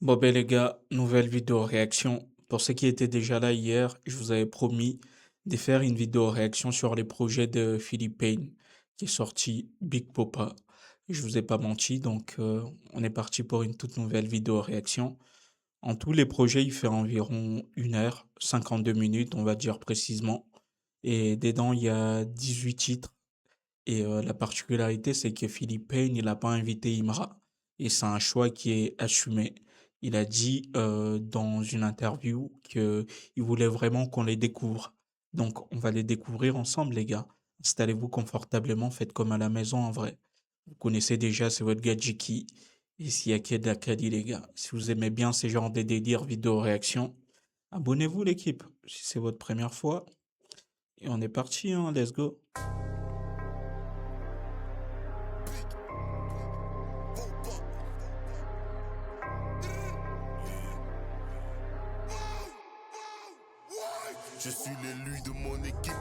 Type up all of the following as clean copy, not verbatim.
Bon ben les gars, nouvelle vidéo réaction. Pour ceux qui étaient déjà là hier, je vous avais promis de faire une vidéo réaction sur les projets de Philippe Payne qui est sorti Big Popa. Je vous ai pas menti, donc on est parti pour une toute nouvelle vidéo réaction. En tous les projets, il fait environ 1 heure, 52 minutes, on va dire précisément. Et dedans, il y a 18 titres. Et la particularité, c'est que Philippe Payne, il n'a pas invité Imra. Et c'est un choix qui est assumé. Il a dit dans une interview qu'il voulait vraiment qu'on les découvre. Donc, on va les découvrir ensemble, les gars. Installez-vous confortablement, faites comme à la maison en vrai. Vous connaissez déjà, c'est votre gars Jiki. Et s'il y a qui de l'Acadie, les gars. Si vous aimez bien ces genres de délires vidéo réaction, abonnez-vous, l'équipe. Si c'est votre première fois. Et on est parti, hein, let's go. Je suis l'élu de mon équipe,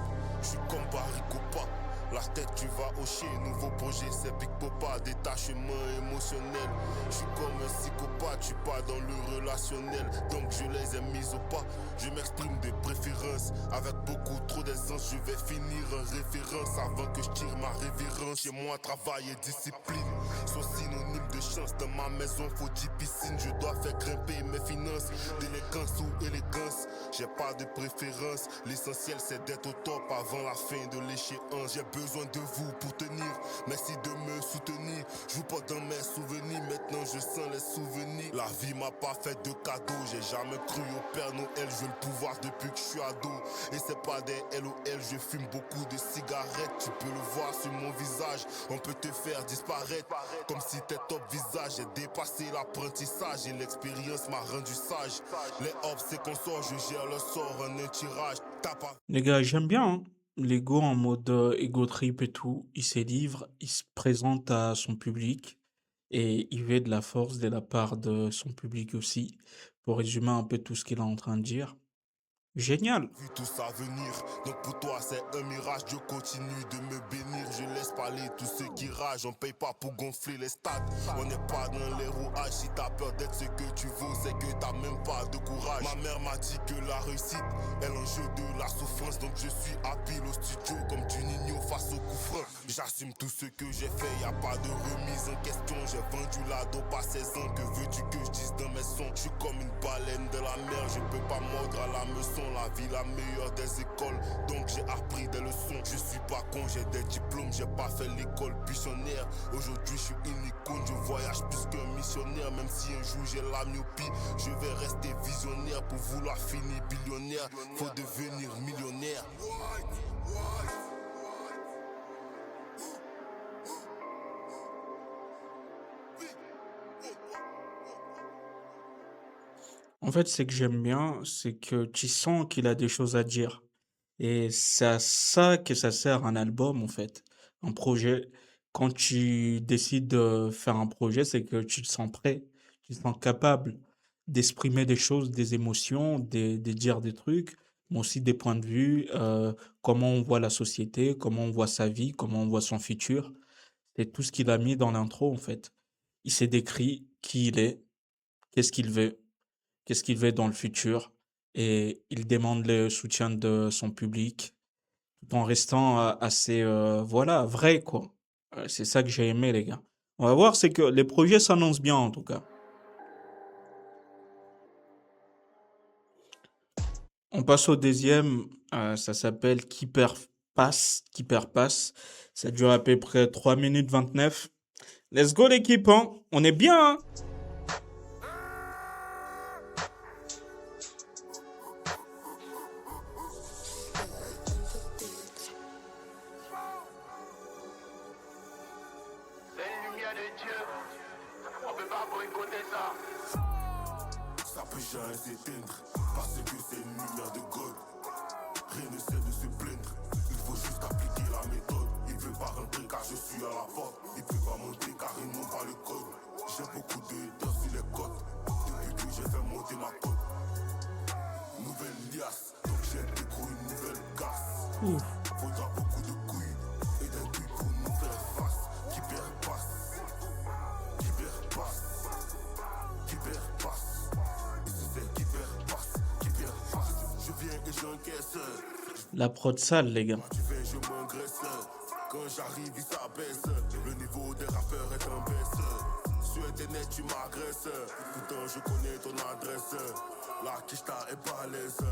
je suis comme Barry Copa. La tête tu vas hocher, nouveau projet c'est Big Popa. Détachement émotionnel, je suis comme un psychopathe. Je suis pas dans le relationnel, donc je les ai mis au pas. Je m'exprime de préférence, avec beaucoup trop d'aisance. Je vais finir en référence avant que je tire ma révérence. Chez moi travail et discipline sont synonymes de chance. Dans ma maison faut 10 piscines, je dois faire grimper mes finances. D'élégance ou élégance, j'ai pas de préférence. L'essentiel c'est d'être au top avant la fin de l'échéance. J'ai besoin de vous pour tenir, merci de me soutenir. Je vous porte dans mes souvenirs, maintenant je sens les souvenirs. La vie m'a pas fait de cadeaux, j'ai jamais cru au Père Noël. Je veux le pouvoir depuis que je suis ado. Et c'est pas des LOL, je fume beaucoup de cigarettes. Tu peux le voir sur mon visage, on peut te faire disparaître. Comme si t'es top visage, j'ai dépassé l'apprentissage. Et l'expérience m'a rendu sage. Les hops c'est qu'on sort, je gère le sort en un tirage. Tape à... Les gars, j'aime bien, hein. L'ego en mode ego trip et tout. Il se livre, il se présente à son public et il veut de la force de la part de son public aussi. Pour résumer un peu tout ce qu'il est en train de dire. Génial! Vu tout ça venir, donc pour toi c'est un mirage. Dieu continue de me bénir, je laisse parler tous ceux qui ragent. On paye pas pour gonfler les stades, on n'est pas dans les rouages. Si t'as peur d'être ce que tu vaux, c'est que t'as même pas de courage. Ma mère m'a dit que la réussite est l'enjeu de la souffrance. Donc je suis à pile au studio comme du Nino face au coup franc. J'assume tout ce que j'ai fait, y a pas de remise en question. J'ai vendu la dope à 16 ans, que veux-tu que je dise dans mes sons? Je suis comme une baleine de la mer, je peux pas mordre à la meçon. La vie la meilleure des écoles, donc j'ai appris des leçons. Je suis pas con, j'ai des diplômes, j'ai pas fait l'école buissonnière. Aujourd'hui je suis une icône, je voyage plus qu'un missionnaire. Même si un jour j'ai la myopie, je vais rester visionnaire. Pour vouloir finir billionnaire, faut devenir millionnaire. En fait, ce que j'aime bien, c'est que tu sens qu'il a des choses à dire. Et c'est à ça que ça sert un album, en fait. Un projet. Quand tu décides de faire un projet, c'est que tu te sens prêt. Tu te sens capable d'exprimer des choses, des émotions, de dire des trucs, mais aussi des points de vue, comment on voit la société, comment on voit sa vie, comment on voit son futur. C'est tout ce qu'il a mis dans l'intro, en fait. Il s'est décrit qui il est, qu'est-ce qu'il veut, qu'est-ce qu'il veut dans le futur, et il demande le soutien de son public tout en restant assez, voilà, vrai, quoi. C'est ça que j'ai aimé, les gars. On va voir, c'est que les projets s'annoncent bien, en tout cas. On passe au deuxième, ça s'appelle Qui perd passe. Ça dure à peu près 3 minutes 29. Let's go, l'équipe, hein. On est bien, hein. C'est une lumière de Dieu. On peut pas boycotter ça. Ça peut jamais s'éteindre, parce que c'est une lumière de God. Rien ne sert de se plaindre, il faut juste appliquer la méthode. Il veut pas rentrer car je suis à la porte. Il peut pas monter car ils n'ont pas le code. J'ai beaucoup de haters sur les côtes, depuis que j'ai fait monter ma cote. Nouvelle liasse, donc j'ai déco une nouvelle casse. Ouf. Faudra beaucoup de couilles et d'un but pour nous faire face. Qui perd passe, qui perd passe, qui perd passe. j'encaisse. La prod sale, les gars. Tu fais, je m'engraisse. Quand j'arrive, il s'abaisse. Le niveau des rappeurs est en baisse. Sur internet, tu m'agresses. Pourtant, je connais ton adresse. La quicheta est balèze.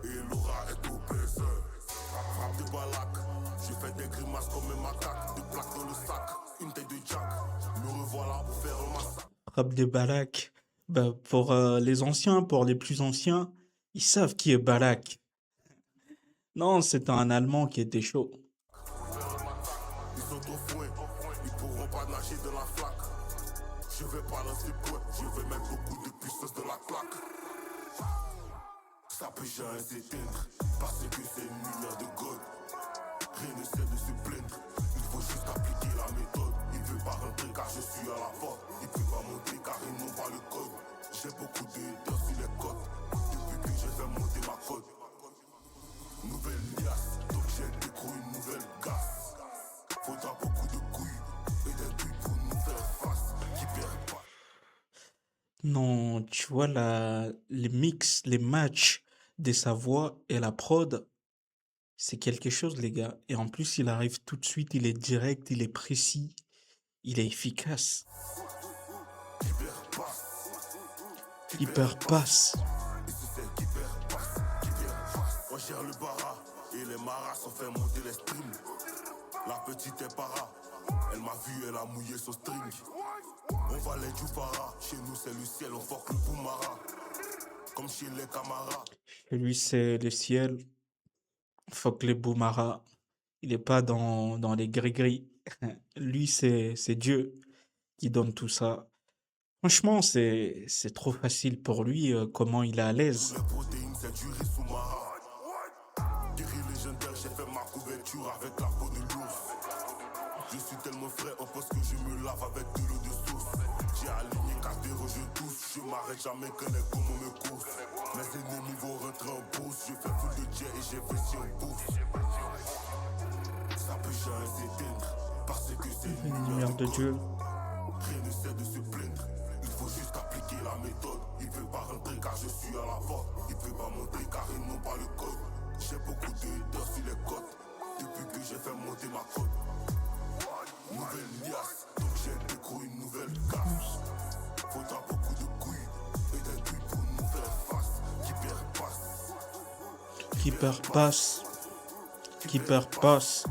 Et l'aura est obèse. Frappe de balac. Je fais des grimaces comme un macaque. Des plaques dans le sac. Une taille de jack. Me revoilà pour faire un massacre. Rap de Balak. Bah, pour les anciens, pour les plus anciens, ils savent qui est Balak. Non, c'est un Allemand qui était chaud. Ils sont au fouet, ils pourront pas nager dans la flaque. Je vais pas lancer point, je vais mettre beaucoup de puissance dans la claque. Ça peut jamais s'éteindre, parce que c'est une lumière de God. Rien ne sert de se plaindre, il faut juste appliquer la méthode. Il veut pas rentrer car je suis à la porte. Il peut pas monter car ils n'ont pas le code. J'ai beaucoup de haters sur les côtes, depuis que je fais monter ma cote. Nouvelle liasse, donc j'ai décroché une nouvelle gasse. Faudra beaucoup de couilles et des couilles pour nous faire face. Qui perd pas. Non, tu vois, les mix, les matchs de sa voix et la prod, c'est quelque chose, les gars. Et en plus, il arrive tout de suite, il est direct, il est précis, il est efficace. Qui perd pas. Il perd passe. Et si c'est qui perd pas, qui perd pas. On gère le bara et les maras ont fait monter les streams. La petite est para, elle m'a vu, elle a mouillé son string. On va les Djoufara, chez nous c'est le ciel, on fuck le Boumara. Comme chez les Camara. Chez lui, c'est le ciel. Fuck les Boumara. Il est pas dans les gris-gris. Lui, c'est Dieu qui donne tout ça. Franchement, c'est trop facile pour lui, comment il est à l'aise. Les protéines, c'est du riz sous Mara. Guéri légendaire, j'ai fait ma couverture avec la peau de l'ours. Je suis tellement frais au poste que je me lave avec de l'eau de source. J'ai aligné 4 héros, je touche. Je m'arrête jamais quand les gommos me course. Mes ennemis vont rentrer en bourse. Je fais full de jet et j'ai investi en bourse. Ça peut jamais s'éteindre parce que c'est une Une lumière lumière de de Dieu. Rien ne sert de se plaindre. Il faut juste appliquer la méthode. Il veut pas rentrer car je suis à la porte. Il peut pas monter car ils n'ont pas le code. J'ai beaucoup de haters sur les côtes. Depuis que j'ai fait monter ma cote. Nouvelle liasse, donc j'ai décroché une nouvelle casse. Faudra beaucoup de couilles et des couilles pour nous faire face. Qui perd passe. Qui perd passe. Qui perd passe.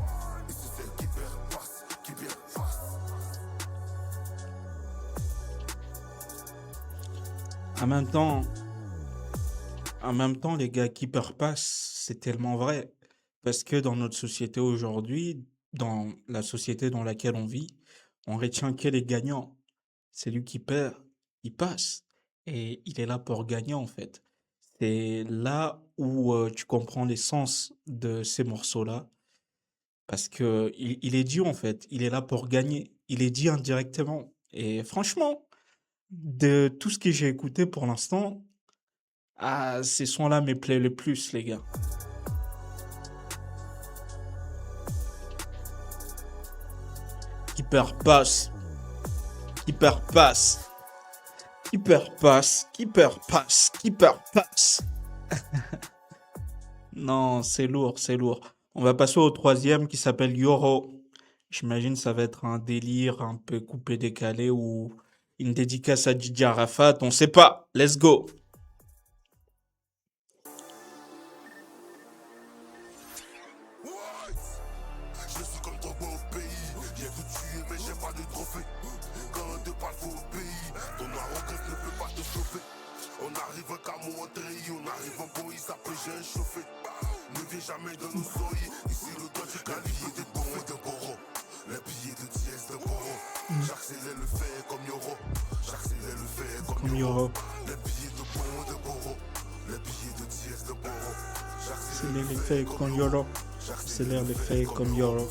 Et si c'est qui perd passe, qui perd passe. En même temps, les gars, qui perd passe, c'est tellement vrai. Parce que dans notre société aujourd'hui, dans la société dans laquelle on vit, on retient que les gagnants. Celui qui perd, il passe. Et il est là pour gagner, en fait. C'est là où tu comprends l'essence de ces morceaux-là. Parce que il est dit, en fait. Il est là pour gagner. Il est dit indirectement. Et franchement, de tout ce que j'ai écouté pour l'instant, ces sons-là me plaisent le plus, les gars. Hyper passe. Hyper passe. Hyper passe. Hyper passe. Hyper passe. Non, c'est lourd, c'est lourd. On va passer au troisième qui s'appelle Yoro. J'imagine ça va être un délire un peu coupé décalé ou une dédicace à Didier Arafat. On sait pas. Let's go. Je suis comme ton beau au pays. J'ai tout tué, mais j'ai pas de trophée. Quand deux balles faut au pays, ton arrogance ne peut pas te chauffer. On arrive qu'à Montreuil, on arrive en Boïs, après j'ai un chauffé. Ne viens jamais dans nos soyez. Ici le doigt du calier des bons et de Boro. Les billets de dièse de Boro. J'accélère le fait comme Yoro. J'accélère le fait Comme comme Yoro. Yoro. Les billets de bons et de Boro. Les billets de dièse de Boro. C'est l'effet comme Yoro. C'est l'effet comme Yoro.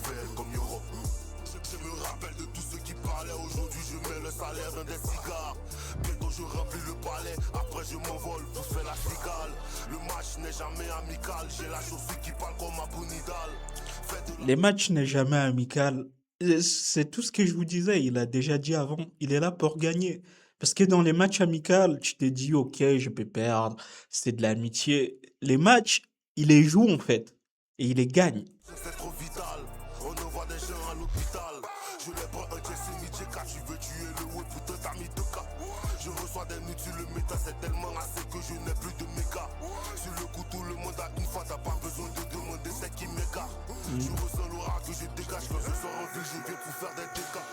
Je me rappelle de tous ceux qui parlaient. Aujourd'hui je mets le salaire dans des cigares. Bientôt je remplis le palais. Après je m'envole pour faire la cigale. Le match n'est jamais amical. J'ai la chaussure qui parle comme Abu Nidal. Les matchs n'est jamais amical. C'est tout ce que je vous disais. Il a déjà dit avant. Il est là pour gagner. Parce que dans les matchs amicaux, tu te dis, ok, je peux perdre. C'est de l'amitié. Les matchs, il les joue en fait et il les gagne. C'est trop vital. On envoie des gens à l'hôpital. Je les prends un Jesse Mitchell car tu veux tuer le web, putain t'as mis 2K. Je reçois des nudes sur le méta, c'est tellement assez que je n'ai plus de méga. Sur le coup tout le monde a une fois, t'as pas besoin de demander c'est qui méga. Je ressens l'aura que je dégage quand je sors en ville, je viens pour faire des dégâts.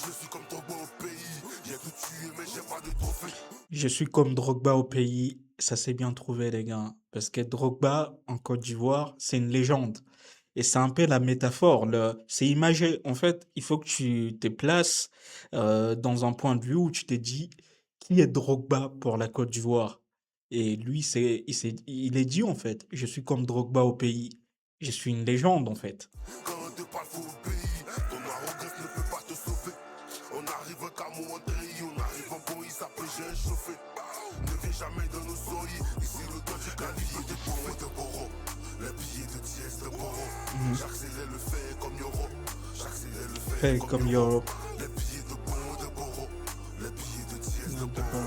Je suis comme Drogba au pays, j'ai tout tué mais j'ai pas de trophée. Je suis comme Drogba au pays. Ça s'est bien trouvé, les gars. Parce que Drogba, en Côte d'Ivoire, c'est une légende. Et c'est un peu la métaphore. C'est imagé. En fait, il faut que tu te places dans un point de vue où tu te dis qui est Drogba pour la Côte d'Ivoire. Et lui, il est dit en fait, je suis comme Drogba au pays. Je suis une légende en fait. Quand on te parle faut obéir, ton arrogance ne peut pas te sauver. On arrive qu'à mon entrée, on arrive en bon, il s'appelle j'ai chauffé. Ne viens jamais dans nos soirées, ici le temps du clavier de billets de Boro. Les billets de Diez de Boro. J'accélère le fait comme Yoro. J'accélère le Fait fait comme Euro. Les billets de Bon de Boro. Les billets de Diez de Boro.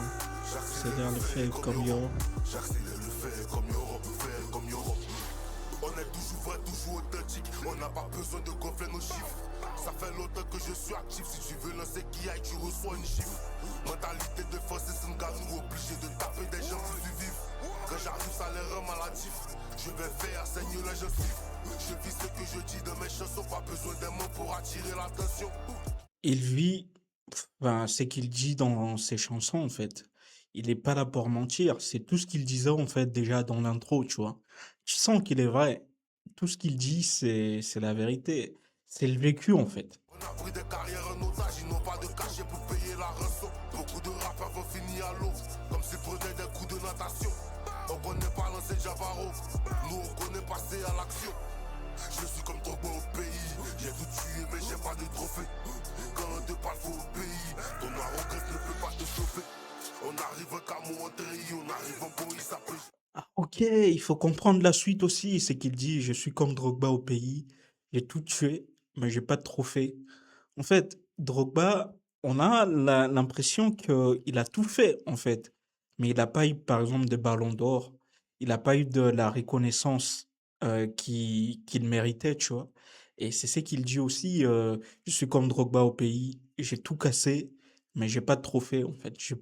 C'est-à-dire le fait comme Euro. J'accélère le fait comme Yoro. Fait comme Yoro. On est toujours vrai, toujours authentique. On n'a pas besoin de gonfler nos chiffres. Ça fait longtemps que je suis actif. Si tu veux lancer qui aille, tu reçois une gifle. Mentalité de force et Senganou, obligé de taper des gens pour survivre. Quand j'arrive, ça les rend maladifs. Je vais faire saigner les gencives. Je vis ce que je dis dans mes chansons. Pas besoin des mots pour attirer l'attention. Il vit ce qu'il dit dans ses chansons, en fait. Il n'est pas là pour mentir. C'est tout ce qu'il disait, en fait, déjà dans l'intro, tu vois. Tu sens qu'il est vrai. Tout ce qu'il dit, c'est la vérité. C'est le vécu, en fait. On a pris des carrières en otage, ils n'ont pas de cachet pour payer la rançon. Beaucoup de rappeurs vont finir à l'eau, comme s'ils prenaient des coups de natation. On connaît pas lancer Javaro, nous on connaît passer à l'action. Je suis comme Drogba au pays, j'ai tout tué mais j'ai pas de trophée. Quand on te parle faut au pays, ton arrogance ne peut pas te sauver. On arrive qu'à mon entrée, on arrive en bon, il s'appelle. Ah, ok, il faut comprendre la suite aussi. C'est qu'il dit, je suis comme Drogba au pays. J'ai tout tué, mais j'ai pas de trophée. En fait, Drogba, on a l'impression qu'il a tout fait, en fait. Mais il n'a pas eu, par exemple, de ballon d'or. Il n'a pas eu de la reconnaissance qu'il méritait, tu vois. Et c'est ce qu'il dit aussi, je suis comme Drogba au pays. J'ai tout cassé, mais j'ai pas de trophée, en fait. J'ai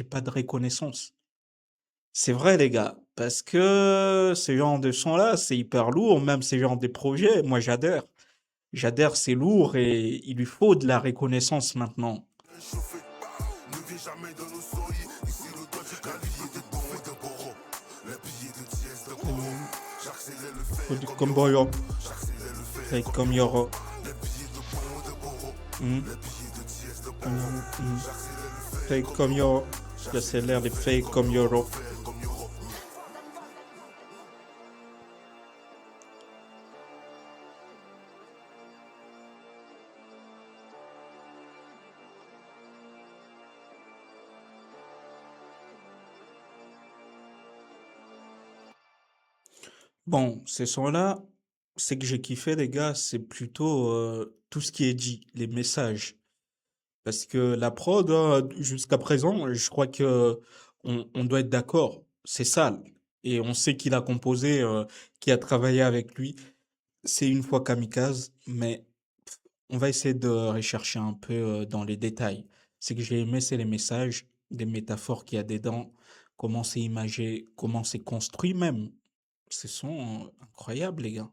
pas de reconnaissance. C'est vrai, les gars, parce que ce genre de son-là, c'est hyper lourd, même ce genre de projet, moi j'adhère. J'adhère, c'est lourd et il lui faut de la reconnaissance maintenant. Chauffé, ne viens jamais dans nos soirées. Ici le doigt du clavier de Bon et de Boro. Les billets de Diez de Boro. J'accélère le fait Comme comme Boyo, J'accélère le fait fait comme Yoro. Les billets de Bon et de Boro. Hmm, Les billets de Diez de Boro. hmm. J'accélère le fait Fait comme Yoro. J'accélère les faits comme Yoro. comme Yoro. Bon, ces sons-là, ce que j'ai kiffé, les gars, c'est plutôt tout ce qui est dit, les messages. Parce que la prod, jusqu'à présent, je crois que on doit être d'accord, c'est sale. Et on sait qu'il a composé, qui a travaillé avec lui. C'est une fois Kamikaze, mais on va essayer de rechercher un peu dans les détails. Ce que j'ai aimé, c'est les messages, des métaphores qu'il y a dedans, comment c'est imagé, comment c'est construit même. Ce sont incroyables, les gars.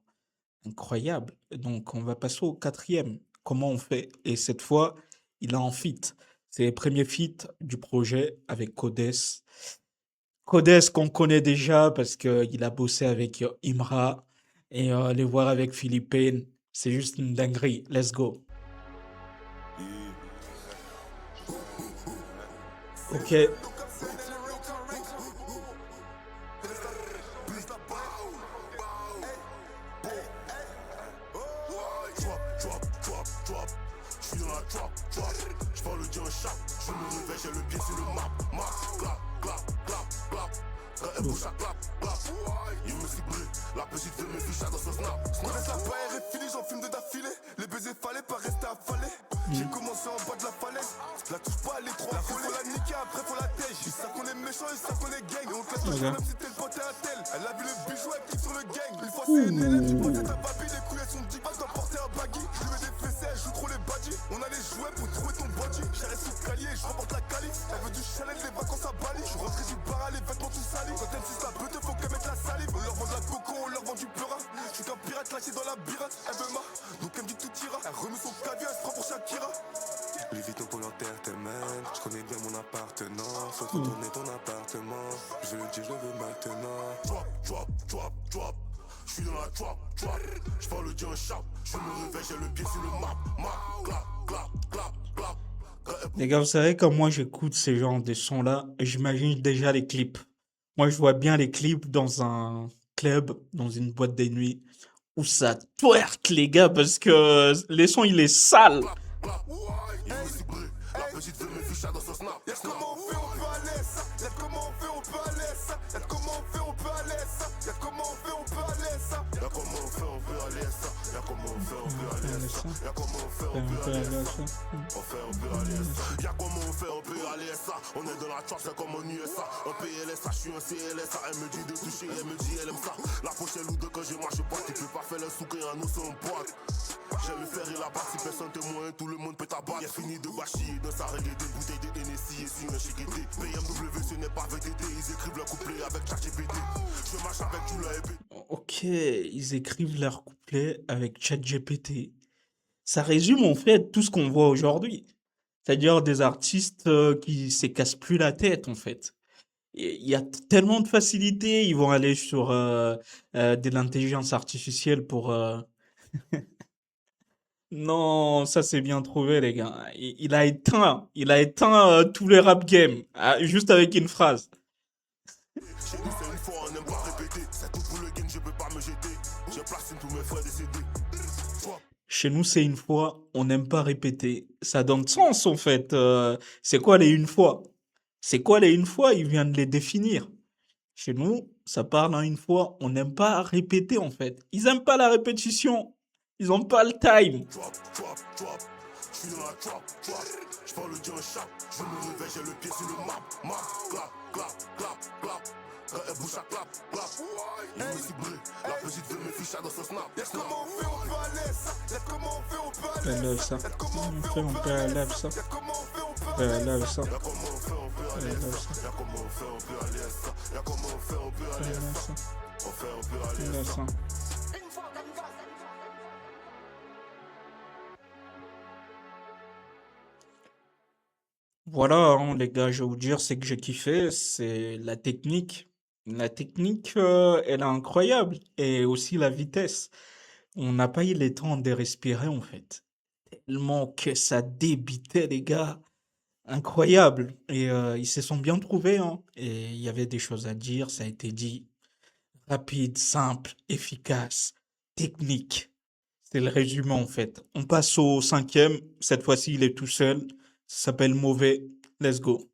Incroyable. Donc, on va passer au quatrième. Comment on fait? Et cette fois, il a un feat. C'est le premier feat du projet avec Codes. Codes qu'on connaît déjà parce qu'il a bossé avec Imra et les voir avec Philippine, c'est juste une dinguerie. Let's go. Ok. Drop. Je suis dans la drop. Je parle le Dieu en chape. Je me réveille, j'ai le pied sur le map. Clap, clap, clap, clap. Quand elle bouge, ça clap, clap. Il me ciblé, la petite fait mes fiches dans son snap. Je laisse la barrière est finie, j'en filme de d'affilée. Les baisers fallait pas rester affalés. J'ai commencé en bas de la falaise, la touche pas à l'étroit. La faut la niquer, après faut la tèche. Ils savent qu'on est méchants, ils savent qu'on est gang. Et on te laisse le choix, même si t'es le pote à tel. Elle a vu le bijou, elle clique sur le gang. Une fois c'est une élève, tu pensais ta papille. Les couilles elles sont 10 balles, dois porter un baggy. Je lui mets des fessées, elle joue trop les baddies. On a les jouets pour trouver ton body. J'arrête sous le calier, je remporte la calife. Elle veut du chalet, les vacances à Bali. Je rentré du bar, les vêtements tout salis. Quand elle suce la beute, faut qu'elle mette la salive. On leur vend de la coco, on leur vend du peurin. Je suis qu'un pirate lâché dans la birate. Elle veut ma, donc elle me dit tout ira. Elle remet son caviar, elle se prend pour Shakira. Les Vuitton pour l'entertainment. Je connais bien mon appartenant. Faut retourner ton appartement. Je le dis, je le veux maintenant. Drop, drop, drop, drop. Je suis dans la drop, drop. Je parle le Dieu en chape. Je me réveille, j'ai le pied sur le map. Map, clap, clap, clap, clap. Les gars, vous savez, comme moi j'écoute ces genres de sons-là, j'imagine déjà les clips. Moi, je vois bien les clips dans un club, dans une boîte de nuit, où ça twerk, les gars, parce que les sons, il est sale. La petite veut me ficher dans son snap. Y'a comment on fait, on peut aller ça. Y'a comment on fait, on peut aller ça. Y'a comment on fait, on peut aller ça. Y'a comment on fait, on peut aller ça. Y'a comment on fait, on peut aller ça. Y'a comment on fait, on peut aller ça. Y'a comment on fait, on peut aller ça. On fait, on peut aller ça. Y'a comment on fait, on peut aller ça. On est dans la trap, c'est comme en USA. On paye LSA, je suis un CLSA. Elle me dit de toucher, elle me dit elle aime ça. La prochaine ou deux quand je marche pas, tu peux pas faire le souk et un os en boîte. J'ai le fer et la barre, si personne témoin, tout le monde peut t'abattre. Y'a fini de bâcher dans sa règle des bouteilles de NSI et sur un chiqueté. BMW ce n'est pas VTT, ils écrivent leur couplet avec ChatGPT. Je marche avec Jula et B. Ok, ils écrivent leur couplet avec ChatGPT. Ça résume en fait tout ce qu'on voit aujourd'hui. C'est-à-dire des artistes qui se cassent plus la tête en fait. Il y a tellement de facilité, ils vont aller sur de l'intelligence artificielle pour... Non, ça c'est bien trouvé les gars. Il a éteint tous les rap games juste avec une phrase. Chez nous c'est une fois, on n'aime pas répéter. C'est tout pour le game, je peux pas me jeter. Je place tous mes frères décédés. Chez nous c'est une fois, on n'aime pas répéter. Ça donne sens en fait. C'est quoi les une fois? C'est quoi les une fois? Il vient de les définir. Chez nous, ça parle en une fois. On n'aime pas répéter en fait. Ils aiment pas la répétition. Ils ont pas le time. Drop, drop, drop. Je suis dans la drop, drop. Je parle le Dieu en chape. Je me réveille, j'ai le pied sur le map. Map, clap, clap, clap, clap. Quand elle bouge à clap, clap. Il me ciblé. La petite veut me ficher dans son snap. Y'a comment on fait, on peut aller ça. Y'a comment on fait, on peut aller ça. Y'a comment on fait, on peut aller ça. Y'a comment on fait, on peut aller ça. Y'a comment on fait, on peut aller ça. Y'a comment on fait, on peut aller ça. Y'a comment on fait, on peut aller ça. On fait, on peut aller ça. Voilà, hein, les gars, je vais vous dire, c'est que j'ai kiffé, c'est la technique. La technique, elle est incroyable. Et aussi la vitesse. On n'a pas eu le temps de respirer, en fait. Tellement que ça débitait, les gars. Incroyable. Et ils se sont bien trouvés, hein. Et il y avait des choses à dire, ça a été dit. Rapide, simple, efficace, technique. C'est le résumé, en fait. On passe au cinquième. Cette fois-ci, il est tout seul. Ça s'appelle Mauvais. Let's go.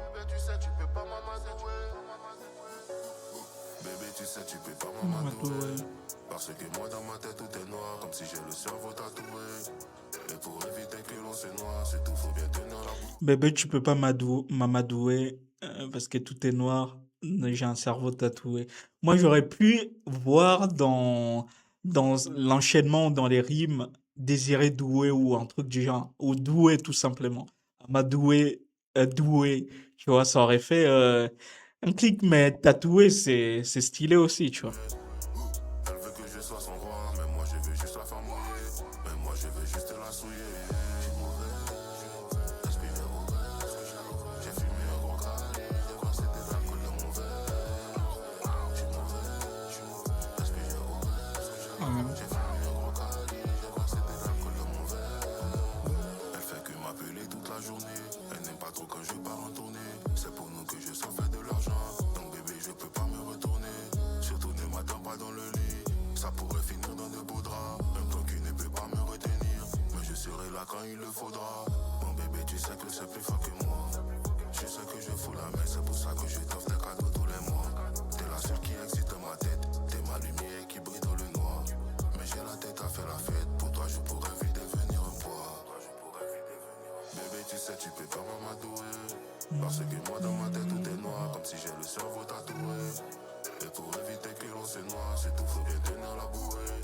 Bébé, tu sais, tu peux pas m'amadouer. Bébé, tu sais, tu peux pas m'amadouer. Parce que moi, dans ma tête, tout est noir. Comme si j'ai le cerveau tatoué. Et pour éviter que l'on se noie, c'est tout, faut bien tenir la bouche. Bébé, tu peux pas m'amadouer parce que tout est noir. J'ai un cerveau tatoué. Moi, j'aurais pu voir dans l'enchaînement, dans les rimes, Désiré Doué ou un truc du genre. Ou Doué, tout simplement. Amadoué, Doué. Tu vois, ça aurait fait un clic, mais tatoué, c'est stylé aussi, tu vois. Elle veut que je sois son roi, mais moi je veux juste la faire mouiller. Mais moi je veux juste la souiller. Je suis mauvais, est-ce que j'ai mauvais? J'ai fumé un gros cali, j'ai croisé des alcools dans mon verre. Je suis mauvais, est-ce que j'ai mauvais? J'ai fumé un gros cali, j'ai croisé des alcools dans mon verre. Elle fait que m'appeler toute la journée. Elle n'aime pas trop quand je pars en tournée. C'est pour nous que je sors faire de l'argent. Donc bébé je peux pas me retourner. Surtout ne m'attends pas dans le lit. Ça pourrait finir dans de beaux draps. Un plan qui ne peut pas me retenir. Mais je serai là quand il le faudra. Mon bébé tu sais que c'est plus fort que moi. Je sais que je fous la merde, c'est pour ça que je t'offre des cadeaux tous les mois. T'es la seule qui existe dans ma tête, t'es ma lumière qui brille dans le noir. Mais j'ai la tête à faire la fête, pour toi je pourrais vite devenir un poids. Bébé tu sais tu peux pas m'amadouer, parce que moi dans ma tête tout est noir, comme si j'ai le cerveau tatoué. Et pour éviter que l'on se noie, c'est tout, faut bien tenir la bouée.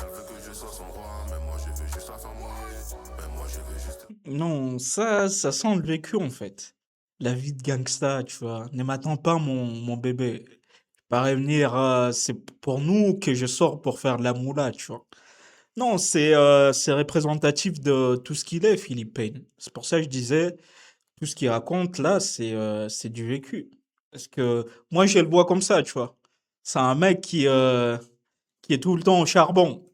Elle veut que je sois son roi, mais moi je veux juste la faire mouiller. Mais moi je veux juste... Non, ça sent le vécu en fait. La vie de gangsta, tu vois. Ne m'attends pas, mon bébé. Pas revenir, c'est pour nous que je sors pour faire de la moula, tu vois. Non, c'est représentatif de tout ce qu'il est, Philippe Payne. C'est pour ça que je disais, tout ce qu'il raconte là, c'est du vécu. Parce que moi, je le vois comme ça, tu vois. C'est un mec qui est tout le temps au charbon.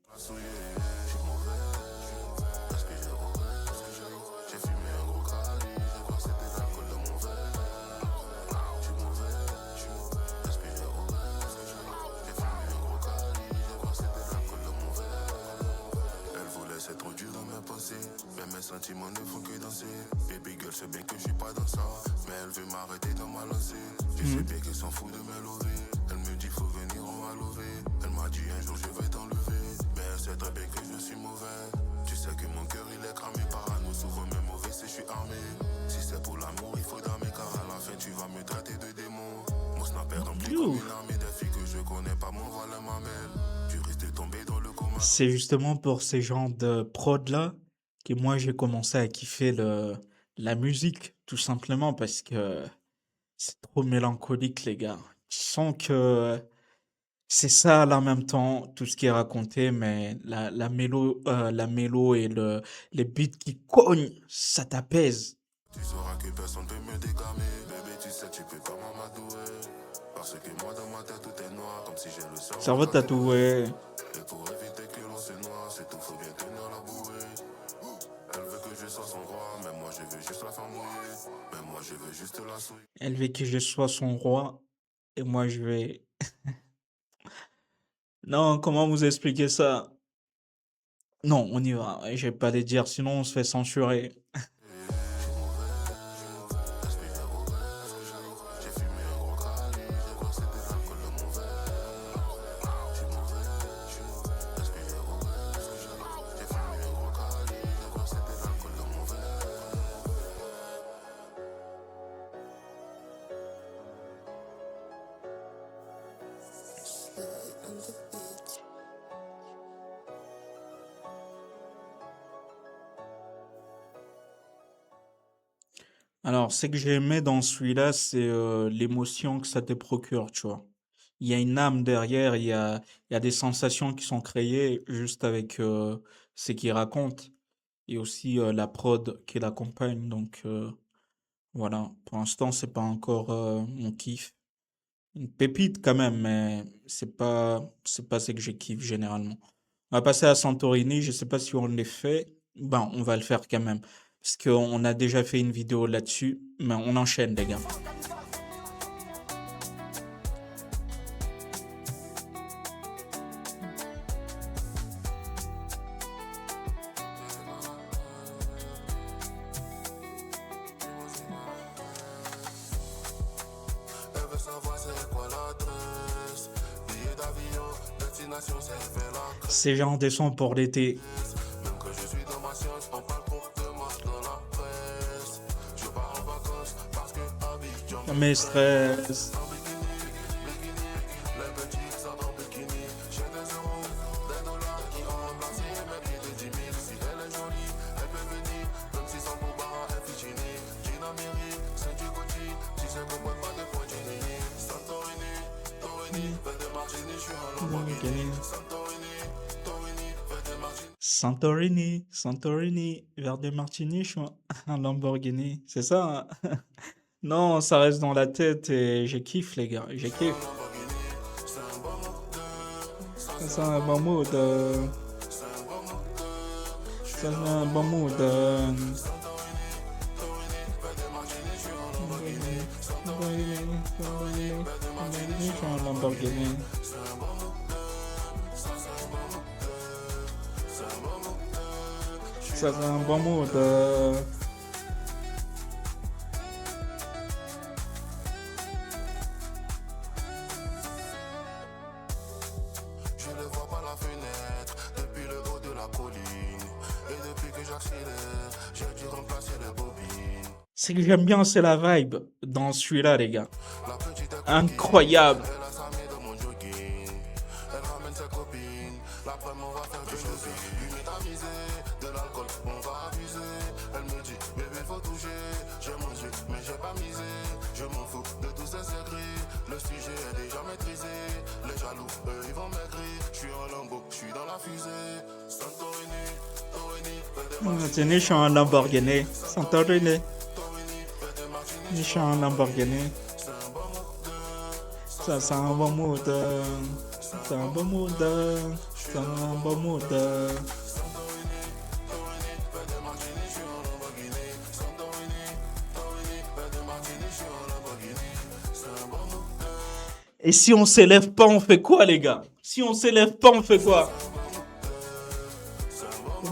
C'est trop dur dans mes pensées, mais mes sentiments ne font que danser. Baby girl sait bien que je suis pas dans ça, mais elle veut m'arrêter dans ma lancée. Je sais bien qu'elle s'en fout de me lever. Elle me dit faut venir, on va lever. Elle m'a dit un jour je vais t'enlever, mais elle sait très bien que je suis mauvais. Tu sais que mon cœur il est cramé par nous, souvent même mauvais si je suis armé. Si c'est pour l'amour il faut d'armer, car à la fin tu vas me traiter de démon. Mon snapper rempli comme une armée des filles que je connais pas, m'envoie la mamelle. Tu risques de tomber dans le coma. C'est justement pour ces genres de prod-là que moi j'ai commencé à kiffer la musique, tout simplement parce que c'est trop mélancolique, les gars. Tu sens que c'est ça là en même temps, tout ce qui est raconté, mais la mélo et les beats qui cognent, ça t'apaise. Tu sauras que personne peut me dégamer. Bébé, tu sais, tu peux pas m'amadouer. Parce que moi, dans ma tête, tout est noir. Comme si j'ai le cerveau Cerveau tatoué. Et pour éviter que l'on se noie, c'est tout, faut bien tenir la bouée. Elle veut que je sois son roi, mais moi, je veux juste la faire mouiller. Mais moi, je veux juste la souiller. Elle veut que je sois son roi et moi je vais... Non, comment vous expliquer ça? Non, on y va. Je vais pas les dire, sinon on se fait censurer. J'ai fumé un gros cali, j'ai crois que c'était l'alcool de mon verre. Je suis mauvais, est-ce que j'ai j'ai fumé un gros cali, j'ai crois que c'était l'alcool de mon verre. Alors, ce que j'ai aimé dans celui-là, c'est l'émotion que ça te procure, tu vois. Il y a une âme derrière, il y a des sensations qui sont créées juste avec ce qu'il raconte et aussi la prod qui l'accompagne. Donc, voilà. Pour l'instant, c'est pas encore mon kiff. Une pépite quand même, mais c'est pas ce que je kiffe généralement. On va passer à Santorini. Je sais pas si on l'a fait. Ben, on va le faire quand même. Parce qu'on a déjà fait une vidéo là-dessus. Mais on enchaîne, les gars. Elle veut savoir c'est quoi l'adresse. Billet d'avion, destination, c'est fait la C'est genre des sons pour l'été. Même que je suis dans ma science, on parle pour de moi dans la presse. Je pars en vacances parce que Abidjan. Mes stress. En bikini, les petits sortent en bikini. J'ai des euros, des dollars qui ont remplacé mes billets de 10 000. Si elle est jolie, elle peut venir. Même si son boubara est fichini. Jean Amérique, c'est du Gucci. Si c'est pour moi, pas de Poitini. Santorini, Torini, fais des Martini, je suis en Lamborghini. Santorini, Torini, fais des Martini. Santorini, verre de martini, je suis un Lamborghini. C'est ça, hein? Non, ça reste dans la tête et je kiffe, les gars. Je kiffe. C'est un bon mood. C'est un bon mood. Je suis un Lamborghini. Ça, c'est un bon mood. C'est que j'aime bien, c'est la vibe dans celui-là, les gars. Incroyable. Elle a sa main dans mon jogging. Elle ramène ses copines. L'après-midi, on va faire du shopping. Limite amusé, de l'alcool, on va abuser. Elle me dit, bébé, faut toucher. J'ai mangé, mais j'ai pas misé. Je m'en fous de tous ces secrets. Le sujet est déjà maîtrisé. Les jaloux, eux, ils vont maigrir. Je suis en lambeau, je suis dans la fusée. Santorini, Torini, fais des Tenez, je suis en Lamborghini. Santorini. Torini, fais des martinis. Je suis en Lamborghini. C'est un bon mood. Ça sent un bon mood. C'est un bon mood. C'est un bon mood. Et si on s'élève pas, on fait quoi, les gars? Si on s'élève pas, on fait quoi?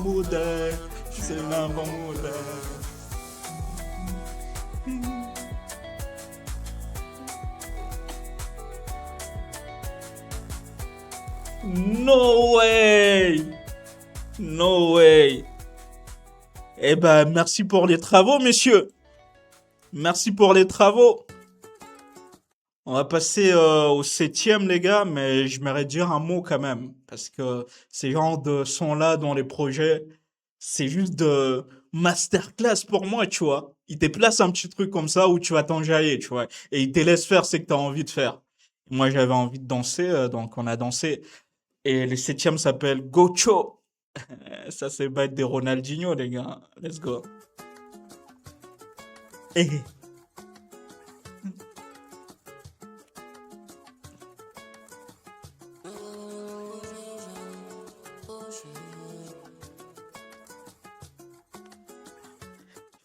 Mood, c'est un bon mood. No way! No way! Eh ben, merci pour les travaux, messieurs. Merci pour les travaux. On va passer au 7e, les gars, mais je m'aimerais dire un mot quand même. Parce que ces genres de sons-là dans les projets, c'est juste de masterclass pour moi, tu vois. Ils te placent un petit truc comme ça où tu vas t'enjailler, tu vois. Et ils te laissent faire ce que tu as envie de faire. Moi, j'avais envie de danser, donc on a dansé. Et le 7e s'appelle Gocho. Ça, c'est battre des Ronaldinho, les gars. Let's go. Eh.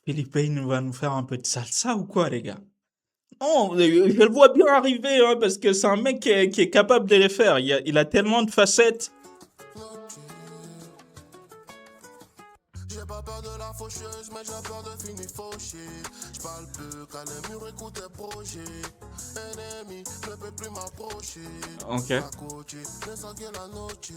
Philippe Payne va nous faire un peu de salsa ou quoi, les gars? Non, je le vois bien arriver, hein, parce que c'est un mec qui est capable de les faire. Il a tellement de facettes. J'ai pas peur de la faucheuse, mais j'ai peur de finir fauché. J'parle peu, quand les murs écoutent tes projets. Ennemi ne peut plus m'approcher. Ok. À côté, ne sens que la noche.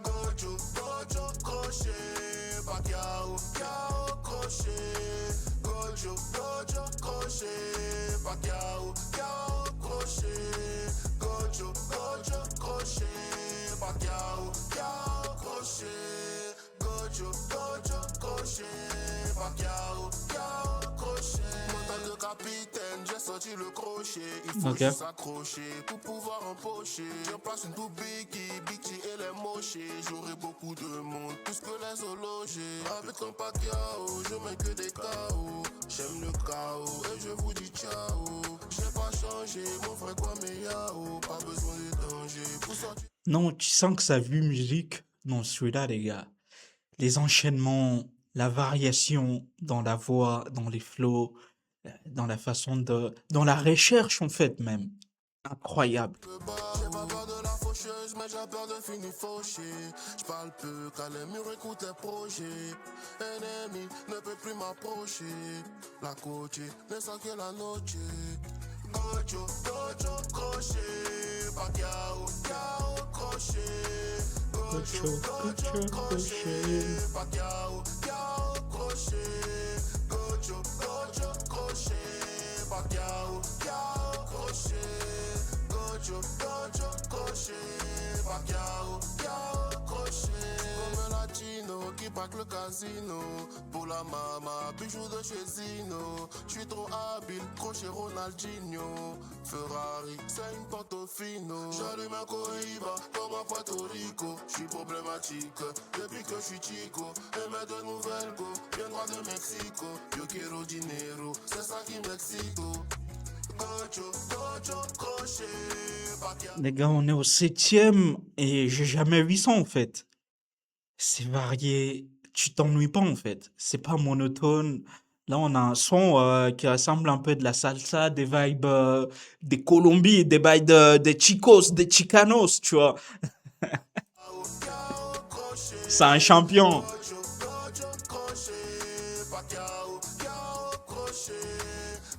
Gojo, gojo, crochet. Pacquiao, cao, crochet. Gojo, gojo, crochet. Pacquiao, cao, crochet. Gojo, gojo, crochet. Pacquiao, cao, crochet. Gojo, gojo, crochet. Pacquiao, cao, crochet. Mental de capitaine, j'ai sorti le crochet. Il faut Ok. juste s'accrocher pour pouvoir empocher. Je place une tout Biggie et les mochés. J'aurai beaucoup de monde, plus que les zoologés. Rapide comme Pacquiao, je mets que des KO. J'aime le chaos et je vous dis ciao. J'ai pas changé, mon frère quoi mais yao. Pas besoin de danger pour sortir. Non, tu sens que ça vue musique dans celui-là, les gars. Les enchaînements, la variation dans la voix, dans les flows, dans la façon de... dans la recherche, en fait, même. Incroyable. J'ai pas peur de la faucheuse, mais j'ai peur de finir fauché. J'parle peu, quand les murs écoutent tes projets. Ennemi ne peut plus m'approcher. La côte ne sent que la noche. Gojo, gojo, crochet. Pacquiao, cao, crochet. Gojo, gojo, crochet. Pacquiao, cao, crochet. Gojo, gojo, crochet. Pacquiao, cao, crochet. Gojo, gojo, crochet. Pacquiao, cao, crochet. Comme un latino qui pack le casino. Pour la mama, bijou de chez Zino. J'suis trop habile, crochet Ronaldinho. Ferrari, c'est une Portofino. J'allume un Cohiba, comme à Puerto Rico. J'suis problématique, depuis que j'suis chico. Et mes de nouvelles go, bien droit de Mexico. Yo quiero dinero, c'est ça qui m'excite. Gojo, gojo, crochet. Pacquiao. Les gars, on est au 7e et j'ai jamais vu ça, en fait. C'est varié. Tu t'ennuies pas, en fait. C'est pas monotone. Là, on a un son qui ressemble un peu de la salsa, des vibes des Colombies, des vibes des Chicos, des Chicanos, tu vois. C'est un champion. Gojo, gojo, crochet. Pacquiao, cao, crochet.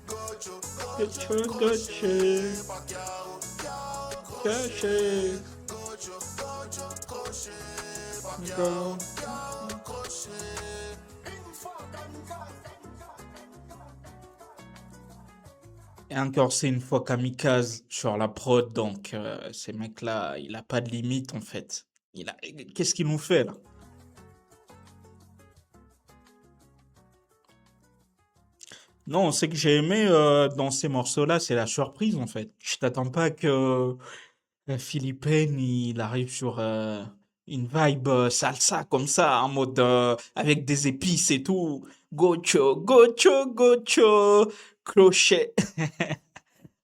Gojo, gojo, Gocho, Pacquiao, cao, crochet. Gojo, gojo, crochet. Pacquiao, Go. cao, crochet. Et encore, c'est une fois kamikaze sur la prod, donc ces mecs-là, il a pas de limite en fait. Il a... Qu'est-ce qu'il nous fait là? Non, ce que j'ai aimé dans ces morceaux-là, c'est la surprise en fait. Je t'attends pas que Philippine, il arrive sur une vibe salsa comme ça, en mode avec des épices et tout. Gocho, gocho, gocho, clocher.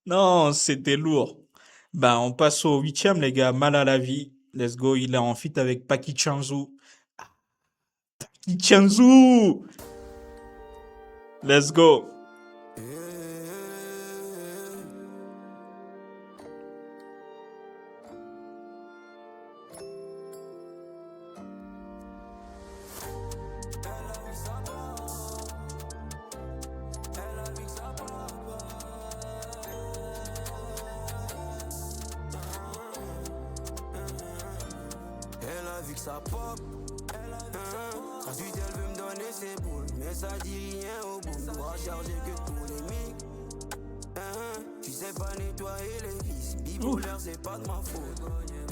Non, c'était lourd. Ben, on passe au huitième, les gars. Mal à la vie. Let's go. Il est en feat avec Paki Chanzu. Paki Chanzu! Let's go. Elle a vu que ça pop. Ensuite elle veut me donner ses boules, mais ça dit rien au bout. Pourra charger que tous les mics. Tu sais pas nettoyer les vis. Bipolaire c'est pas de ma faute.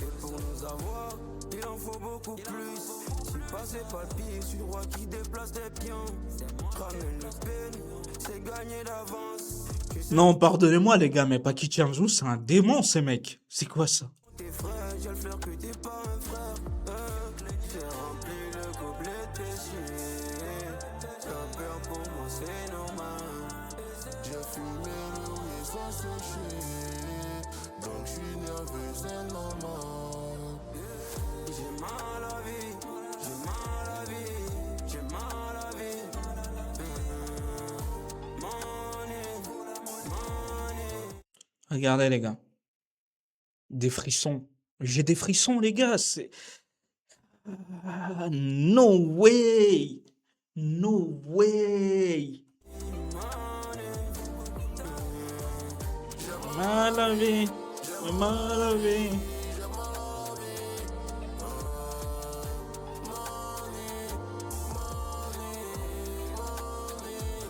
Et pour nous avoir, il en faut beaucoup plus. Si passé pas le pied sur roi qui déplace des pions. Ramène le peine, c'est gagné d'avance. Non, pardonnez-moi, les gars, mais Paki Chanzu, c'est un démon, ces mecs. C'est quoi ça? Tes frères, j'ai le flair que t'es pas un frère. J'ai rempli le gobelet de péché. La peur pour moi c'est normal. J'ai fumé le weed sans sécher. Donc je suis nerveux, c'est normal. J'ai mal à la vie, j'ai mal à la vie, j'ai mal à la vie. Money, money. Regardez, les gars. Des frissons. J'ai des frissons, les gars. C'est... No way! No way! Mal à la vie. Mal à la vie.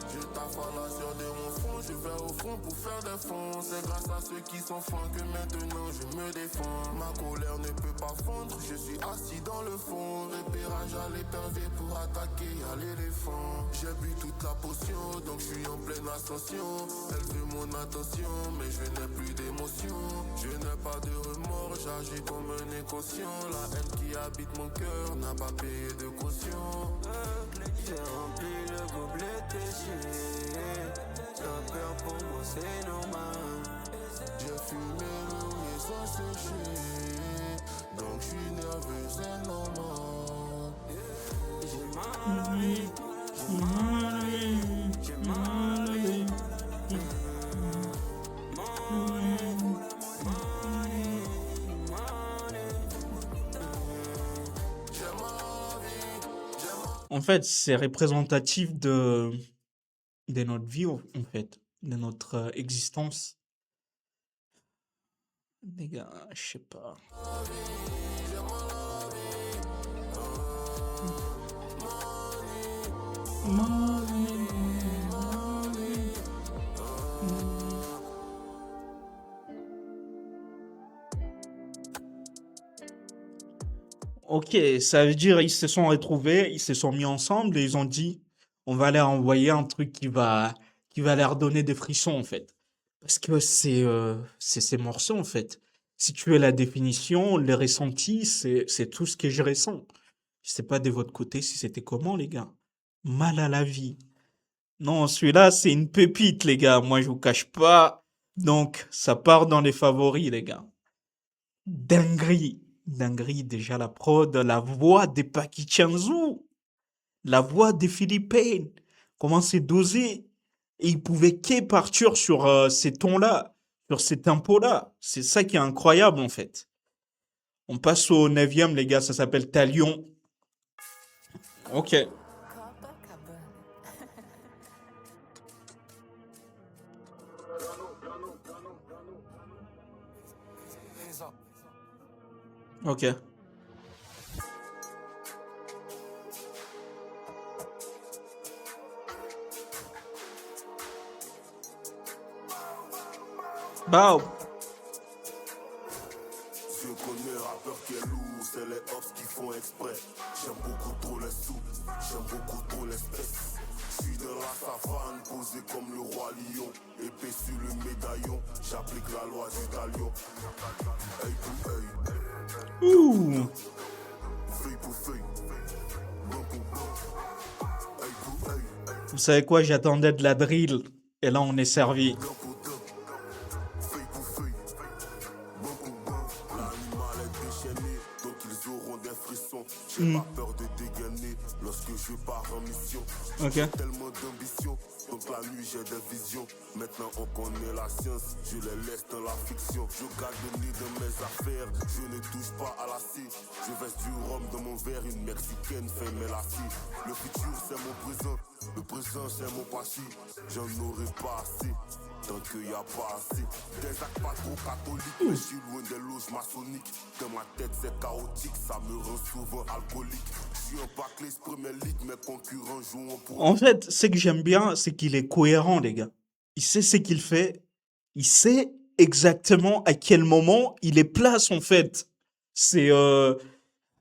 Je taffe à la sueur de mon front, je vais au front pour faire des fonds. C'est grâce à ceux qui sont fins que maintenant je me défends. Ma colère ne peut pas fondre, je suis assis dans le fond. Repérage à l'épervier pour attaquer à l'éléphant. J'ai bu toute la potion, donc je suis en pleine ascension. Elle veut mon attention, mais je n'ai plus d'émotion. Je n'ai pas de remords, j'agis comme un inconscient. La haine qui habite mon cœur n'a pas payé de caution. J'ai rempli le gobelet de péché. La peur pour moi c'est normal. J'ai fumé le weed sans sécher. Donc je suis nerveux, c'est normal. J'ai mal à la vie, j'ai mal à la vie, j'ai mal à la vie. Money, money, money. J'ai mal à la vie, j'ai mal. En fait, c'est représentatif de notre vie, en fait, de notre existence. Les gars, je sais pas. Ok, ça veut dire ils se sont retrouvés, ils se sont mis ensemble et ils ont dit, on va leur envoyer un truc qui va leur donner des frissons en fait. Parce que c'est ces morceaux en fait. Si tu veux la définition, les ressentis, c'est tout ce que je ressens. Je sais pas de votre côté si c'était comment les gars. Mal à la vie. Non, celui-là, c'est une pépite les gars. Moi, je vous cache pas. Donc, ça part dans les favoris les gars. Dinguerie. Dinguerie, déjà la prod, la voix de Paki Chanzu, la voix de Philippine, comment c'est dosé. Et il pouvait que partir sur ces tons-là, sur ces tempos-là. C'est ça qui est incroyable en fait. On passe au neuvième, les gars, ça s'appelle Talion. Ok. Ok. Bah, Je connais un rappeur qui est lourd, c'est les ops qui font exprès. J'aime beaucoup trop les sous, j'aime beaucoup trop l'espèce. Je suis dans la savane, posé comme le roi lion. Épée sur le médaillon, j'applique la loi du talion. Œil pour œil, ouh. feuille pour feuille, blanc pour blanc. Œil pour œil, Vous savez quoi, j'attendais de la drill. Et là, on est servi. dent pour dent, feuille pour feuille, blanc pour blanc. L'animal est déchaîné, donc ils auront des frissons. J'ai pas peur de dégainer lorsque je pars en mission. Ok. J'ai tellement d'ambition, donc la nuit j'ai des visions. Maintenant on connaît la science, je les laisse dans la fiction. Je garde le nez dans mes affaires, je ne touche pas à la scie. Je verse du rhum dans mon verre, une mexicaine fait mes lacis. Le futur c'est mon présent, le présent c'est mon passé. J'en aurai pas assez, tant qu'il y a pas assez. Des actes pas trop catholiques, mais je suis loin des loges maçonniques. Dans ma tête c'est chaotique, ça me rend souvent alcoolique. Je suis un Barclays Premier League, mes concurrents jouent en pro. En fait, ce que j'aime bien, c'est qu'il est cohérent, les gars. Il sait ce qu'il fait. Il sait exactement à quel moment il est place, en fait. C'est,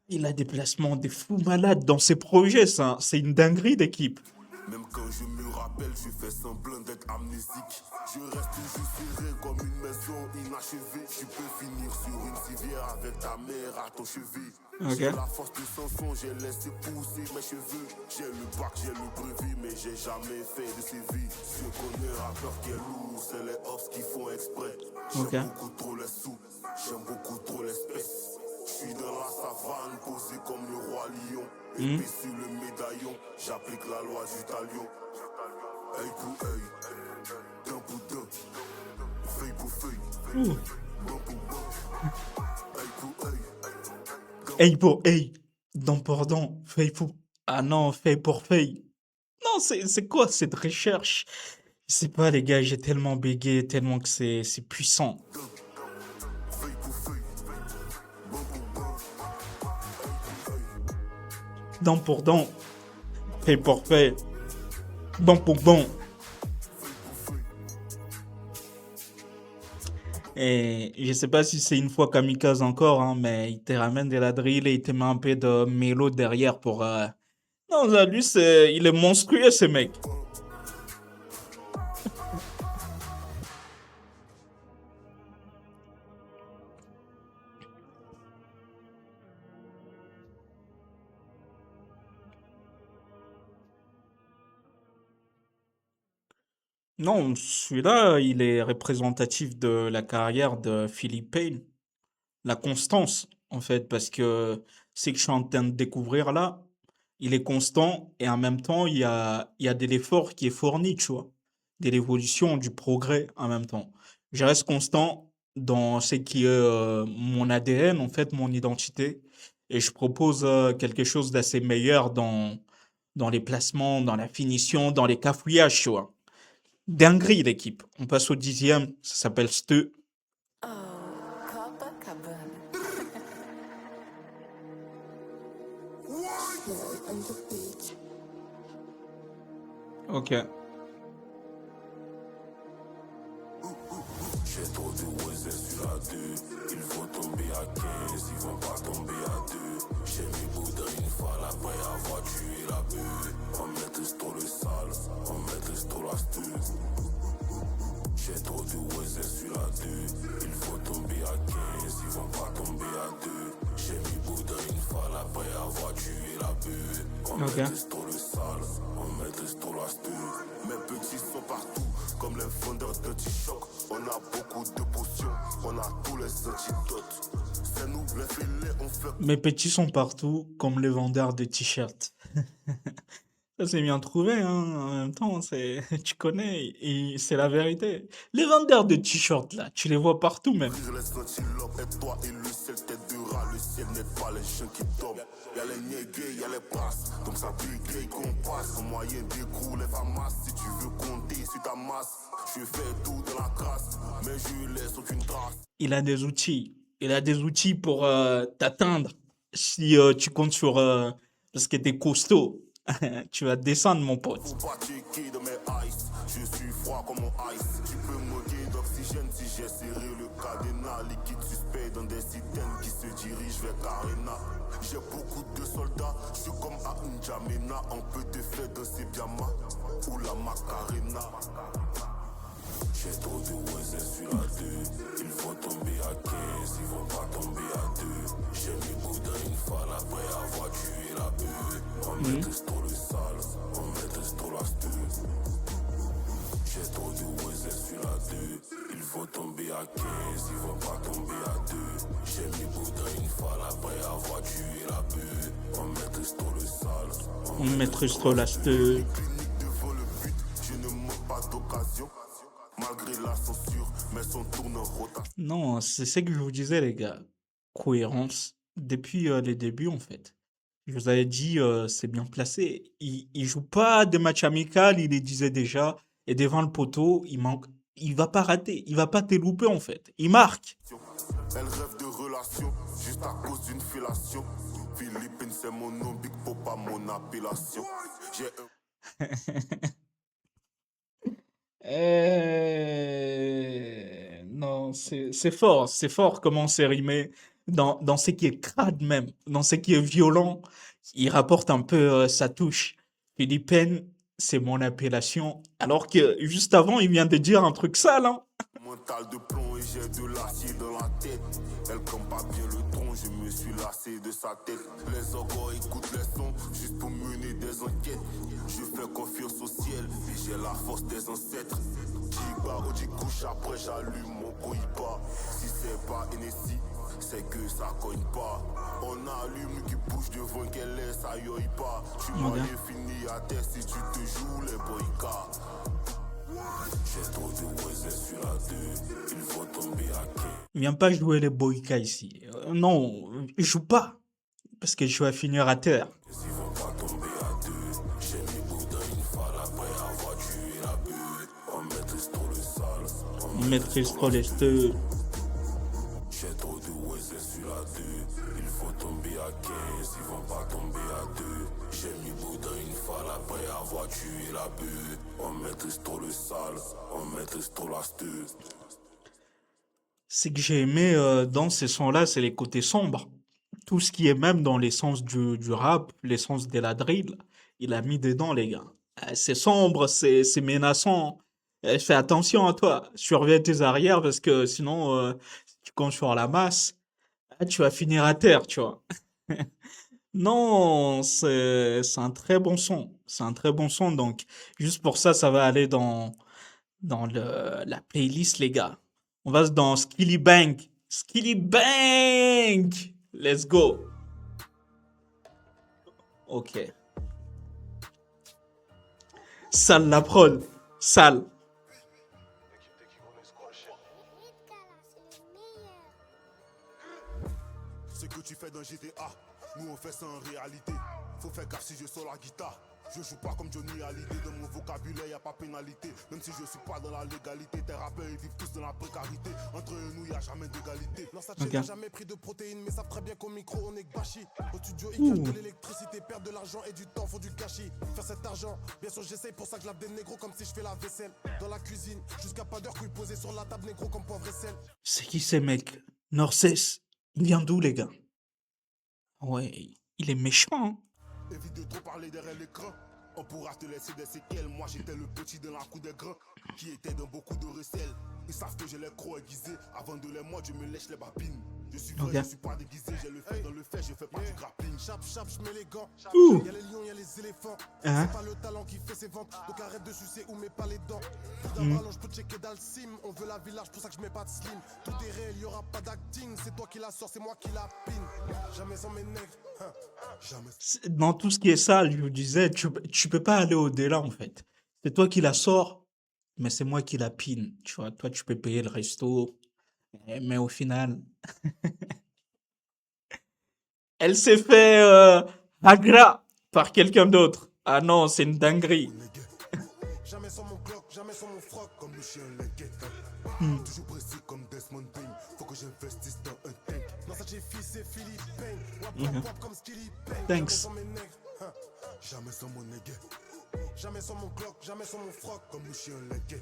il a des placements des fous malades dans ses projets, ça. C'est une dinguerie d'équipe. Même quand je me rappelle, je fais semblant d'être amnésique. Je reste toujours serré comme une maison inachevée. Tu peux finir sur une civière avec ta mère à ton chevet. Ok. J'ai la force de Samson, j'ai laissé pousser mes cheveux. J'ai le bac, j'ai le brevet, mais j'ai jamais fait de CV. Je connais un rappeur qui est lourd, c'est les ops qui font exprès. Ok. J'aime beaucoup trop les sous, j'aime beaucoup trop l'espèce. Je suis dans la savane, posé comme le roi lion. Épée sur le médaillon, j'applique la loi du talion. Œil pour œil, dent pour dent, feuille pour feuille, blanc pour blanc. Œil pour œil, Œil pour œil, dent pour dent, feuille pour... Ah non, feuille pour feuille. Non, c'est quoi cette recherche? Je sais pas, les gars, j'ai tellement bégayé, tellement que c'est puissant. feuille pour feuille, blanc pour blanc. Dent pour dent, feuille pour feuille, dent pour dent. Et je sais pas si c'est une fois kamikaze encore, hein, mais il te ramène de la drill et il te met un peu de mélo derrière pour... Non, ça, lui, il est monstrueux, ce mec. Non, celui-là, il est représentatif de la carrière de Philippe Payne. La constance, en fait, parce que ce que je suis en train de découvrir là, il est constant et en même temps, il y a de l'effort qui est fourni, tu vois. De l'évolution, du progrès en même temps. Je reste constant dans ce qui est mon ADN, en fait, mon identité. Et je propose quelque chose d'assez meilleur dans les placements, dans la finition, dans les cafouillages, tu vois. Dinguerie, l'équipe. On passe au 10e, ça s'appelle Ste. Oh, Copacabana. Ok. J'ai trop de oiseaux sur la 2. Il faut tomber à 15, ils vont pas tomber à 2. J'ai mis Bouddha une fois après avoir tué la bœuf. On maîtrise trop le sale, on maîtrise trop la steuse. J'ai trop de oiseaux sur la 2. Il faut tomber à 15, ils vont pas tomber à 2. J'ai mis Bouddha une fois après avoir tué la bœuf. On Ok. maîtrise trop le sale, on maîtrise trop la steuse. Mes petits sont partout, comme les vendeurs d'anti-choc. On a beaucoup de potions, on a tous les antidotes. C'est nous les fêlés, on fait. Mes petits sont partout, comme les vendeurs de t-shirts. Ça, c'est bien trouvé, hein. En même temps, tu connais, et c'est la vérité. Les vendeurs de t-shirts, là, tu les vois partout, même. Rire les antilopes, et toi et le ciel, tête de rat, le ciel n'aide pas les gens qui tombent. Y'a les négués, y'a les passes, donc ça bégaye qu'on passe. En moyen d'écrouler les famas, si tu veux compter sur ta masse. Je fais tout dans la crasse, mais je laisse aucune trace. Il a des outils. Il a des outils pour t'atteindre. Si tu comptes sur... parce que t'es costaud. Tu vas descendre, mon pote. Faut pas checker dans mes ice, je suis froid comme mon ice. Tu peux me moquer d'oxygène si J'ai serré le cadenas, liquide suspect dans des citernes qui se dirigent vers Carena. J'ai beaucoup de soldats, je suis comme à N'Djamena. On peut te faire danser Biama ou la Macarena. J'ai trop de voisins sur la 2. Ils vont tomber à 15, ils vont pas tomber à 2. J'ai mis Bouddha une fois après avoir tué la bœuf. On maîtrise trop le sale, on maîtrise trop la steuse. J'ai trop de voisins sur la 2. Ils vont tomber à 15, ils vont pas tomber à 2. J'ai mis Bouddha une fois après avoir tué la bœuf. On maîtrise trop le sale, On maîtrise trop la steuse. clinique devant le but, je ne manque pas d'occasion. Malgré la censure, mais son tourne en rotation. Non, c'est ce que je vous disais, les gars. Cohérence. Depuis les débuts, en fait. Je vous avais dit, c'est bien placé. Il joue pas des matchs amicaux, il les disait déjà. Et devant le poteau, il manque. Il va pas rater. Il va pas te louper, en fait. Il marque. Elle rêve de relations, juste à cause d'une fellation. Philippine, c'est mon nom, Big Popa, mon appellation. J'ai un Non, c'est fort comment c'est rimé. Dans ce qui est crade même, dans ce qui est violent, il rapporte un peu sa touche. Philippine, c'est mon appellation. Alors que juste avant, il vient de dire un truc sale, hein. mental de plomb et j'ai de l'acier dans la tête. Elle campe pas bien le ton, je me suis lassé de sa tête. Les orgues écoutent les sons, juste pour mener des enquêtes. Je fais confiance au ciel et j'ai la force des ancêtres. Jiba ou couche, après j'allume mon pas. Si c'est pas Hennessy, c'est que ça cogne pas. On allume qui bouge devant qu'elle laisse, ça yoï pas. Tu m'as fini à terre si tu te joues les boycas. J'ai trop de voisins sur la 2, il faut tomber à quai. Viens pas jouer les boykas ici. Non, joue pas. Parce que je vais finir à terre. Ils vont pas tomber à 2. J'ai mis Bouddha une fois après avoir tué la bœuf. On maîtrise trop le sale, On maîtrise trop les steux. j'ai trop de voisins sur la 2. Il faut tomber à 15, ils vont pas tomber à 2. J'ai mis Bouddha une fois après avoir tué la bœuf. On maîtrise trop le sale, on maîtrise trop la steuse. Ce que j'ai aimé dans ces sons-là, c'est les côtés sombres. Tout ce qui est même dans l'essence du rap, l'essence de la drill, il a mis dedans, les gars. C'est sombre, c'est menaçant. Fais attention à toi. Surveille tes arrières parce que sinon, si tu comptes sur la masse, tu vas finir à terre, tu vois. Non, c'est un très bon son. C'est un très bon son. Donc, juste pour ça, ça va aller dans la playlist, les gars. On va dans Skilly Bang. Skilly Bang! Let's go. Ok. Sale la prod. Sale. Ce que tu fais dans GTA, nous on fait ça en réalité. Faut faire gaffe si je sors la guitare. Je joue pas comme Johnny Hallyday, dans mon vocabulaire y a pas pénalité. Même si je suis pas dans la légalité, tes rappeurs ils vivent tous dans la précarité. Entre nous y a jamais d'égalité. Non, ça n'a jamais pris de protéines, mais savent très bien qu'au micro on est gâchis. Au studio ils gâchent de l'électricité, perdent de l'argent et du temps, faut du gâchis. Faire cet argent, bien sûr j'essaye, pour ça que je lave des négros comme si je fais la vaisselle. Dans la cuisine, jusqu'à pas d'heure couille posée sur la table, négro comme poivre et sel. C'est qui ces mecs? Norcès. Il vient d'où, les gars? Ouais, il est méchant, hein. Évite de trop parler derrière l'écran. On pourra te laisser des séquelles. Moi j'étais le petit dans la cour des grands qui était dans beaucoup de recels. Ils savent que j'ai les crocs aiguisés. Avant de les mordre, je me lèche les babines. Je suis vrai, Ok. je suis pas déguisé. J'ai le fait dans le fait, je fais pas du grappling. Chap, chap, je mets les gants. Ouh. Y'a les lions, y'a les éléphants. Hein? C'est pas le talent qui fait ses ventes. Donc arrête de sucer ou mets pas les dents. Tout d'un ballon, je peux checker dans le sim. On veut la village, pour ça que je mets pas de slim. Tout est réel, y'aura pas d'acting. C'est toi qui la sors, c'est moi qui la pine. Jamais sans mes nègres. Hein. Jamais. Dans tout ce qui est sale, je vous disais, tu peux pas aller au-delà, en fait. C'est toi qui la sors, mais c'est moi qui la pine. Tu vois, toi, tu peux payer le resto, mais au final, elle s'est fait agra par quelqu'un d'autre. Ah non, c'est une dinguerie. Jamais sans mon clock, jamais sans mon froc, comme le chien Lenguet. Toujours précis comme Desmond Bain. Faut que j'investisse dans un tank. Non, ça j'ai fils, c'est Philippe Payne. Wap, wap, wap, comme Skilly Bang. Thanks. Jamais sans mes nègres. Jamais sans mon nègre. Jamais sans mon Glock, jamais sans mon froc, comme le chien Lenké.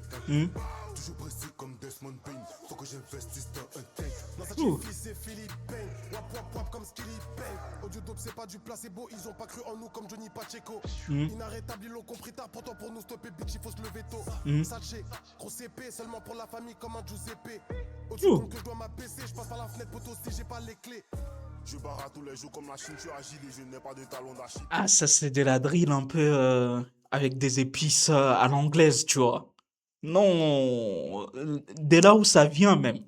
Toujours précis comme Desmond Payne, faut que j'investisse dans un tank. Non, ça fils c'est Philippe Payne, wap wap wap comme Skilly Payne. Audio dope c'est pas du placebo, ils ont pas cru en nous comme Johnny Pacheco. Inarrêtable, ils l'ont compris tard, pourtant pour nous stopper, bitch, il faut se lever tôt. Saché, gros CP, seulement pour la famille comme un Giuseppe. Au-dessus donc que je dois m'abaisser, je passe par la fenêtre, poteau si j'ai pas les clés. Je barre tous les jours comme la Chine, tu agile et je n'ai pas de talon d'Achille. Ah, ça, c'est de la drill un peu avec des épices à l'anglaise, tu vois. Non, de là où ça vient même.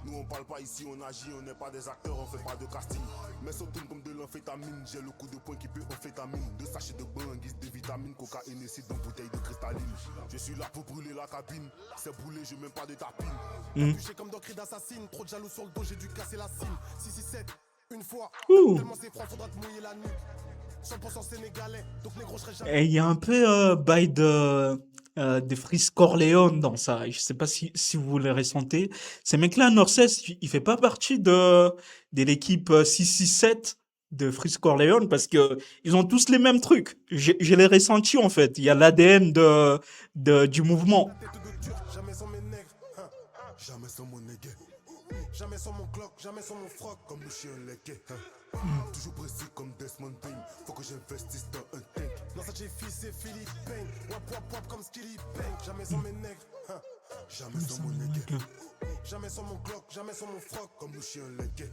Nous on parle pas ici, on agit, on n'est pas des acteurs, on fait pas de casting. Mais ça tourne comme de l'amphétamine, j'ai le coup de poing qui peut amphétamine. 2 sachets de bain en guise de vitamines, cocaïne et dans bouteille de cristalline. Je suis là pour brûler la cabine, c'est brûlé, je même pas de tapine. Touché comme dans Cri d'assassine, trop de jaloux sur le dos, j'ai dû casser la cime. 667, une fois, tellement c'est froid, faudra te mouiller la nuque. 100% sénégalais, donc négro, je serai jamais. Et il y a un peu bail de Freeze Corleone dans ça. Je sais pas si vous le ressentez. Ces mecs-là, Norcès, il fait pas partie de l'équipe 667 de Freeze Corleone parce que ils ont tous les mêmes trucs. Je l'ai ressenti en fait. Il y a l'ADN du mouvement. La tête de Turc, jamais sans mes nègres, jamais sans mon nègre. Jamais sans mon Glock, jamais sans mon froc, comme le chien Lenké. Toujours précis comme Desmond Payne, faut que j'investisse dans un tank. Non, ça j'ai fils c'est Philippe Payne, wap wap wap comme Skilly Payne. Jamais sans mes nègres, jamais sans mon nègre. Jamais sans mon Glock, jamais sans mon froc, comme le chien Lenké.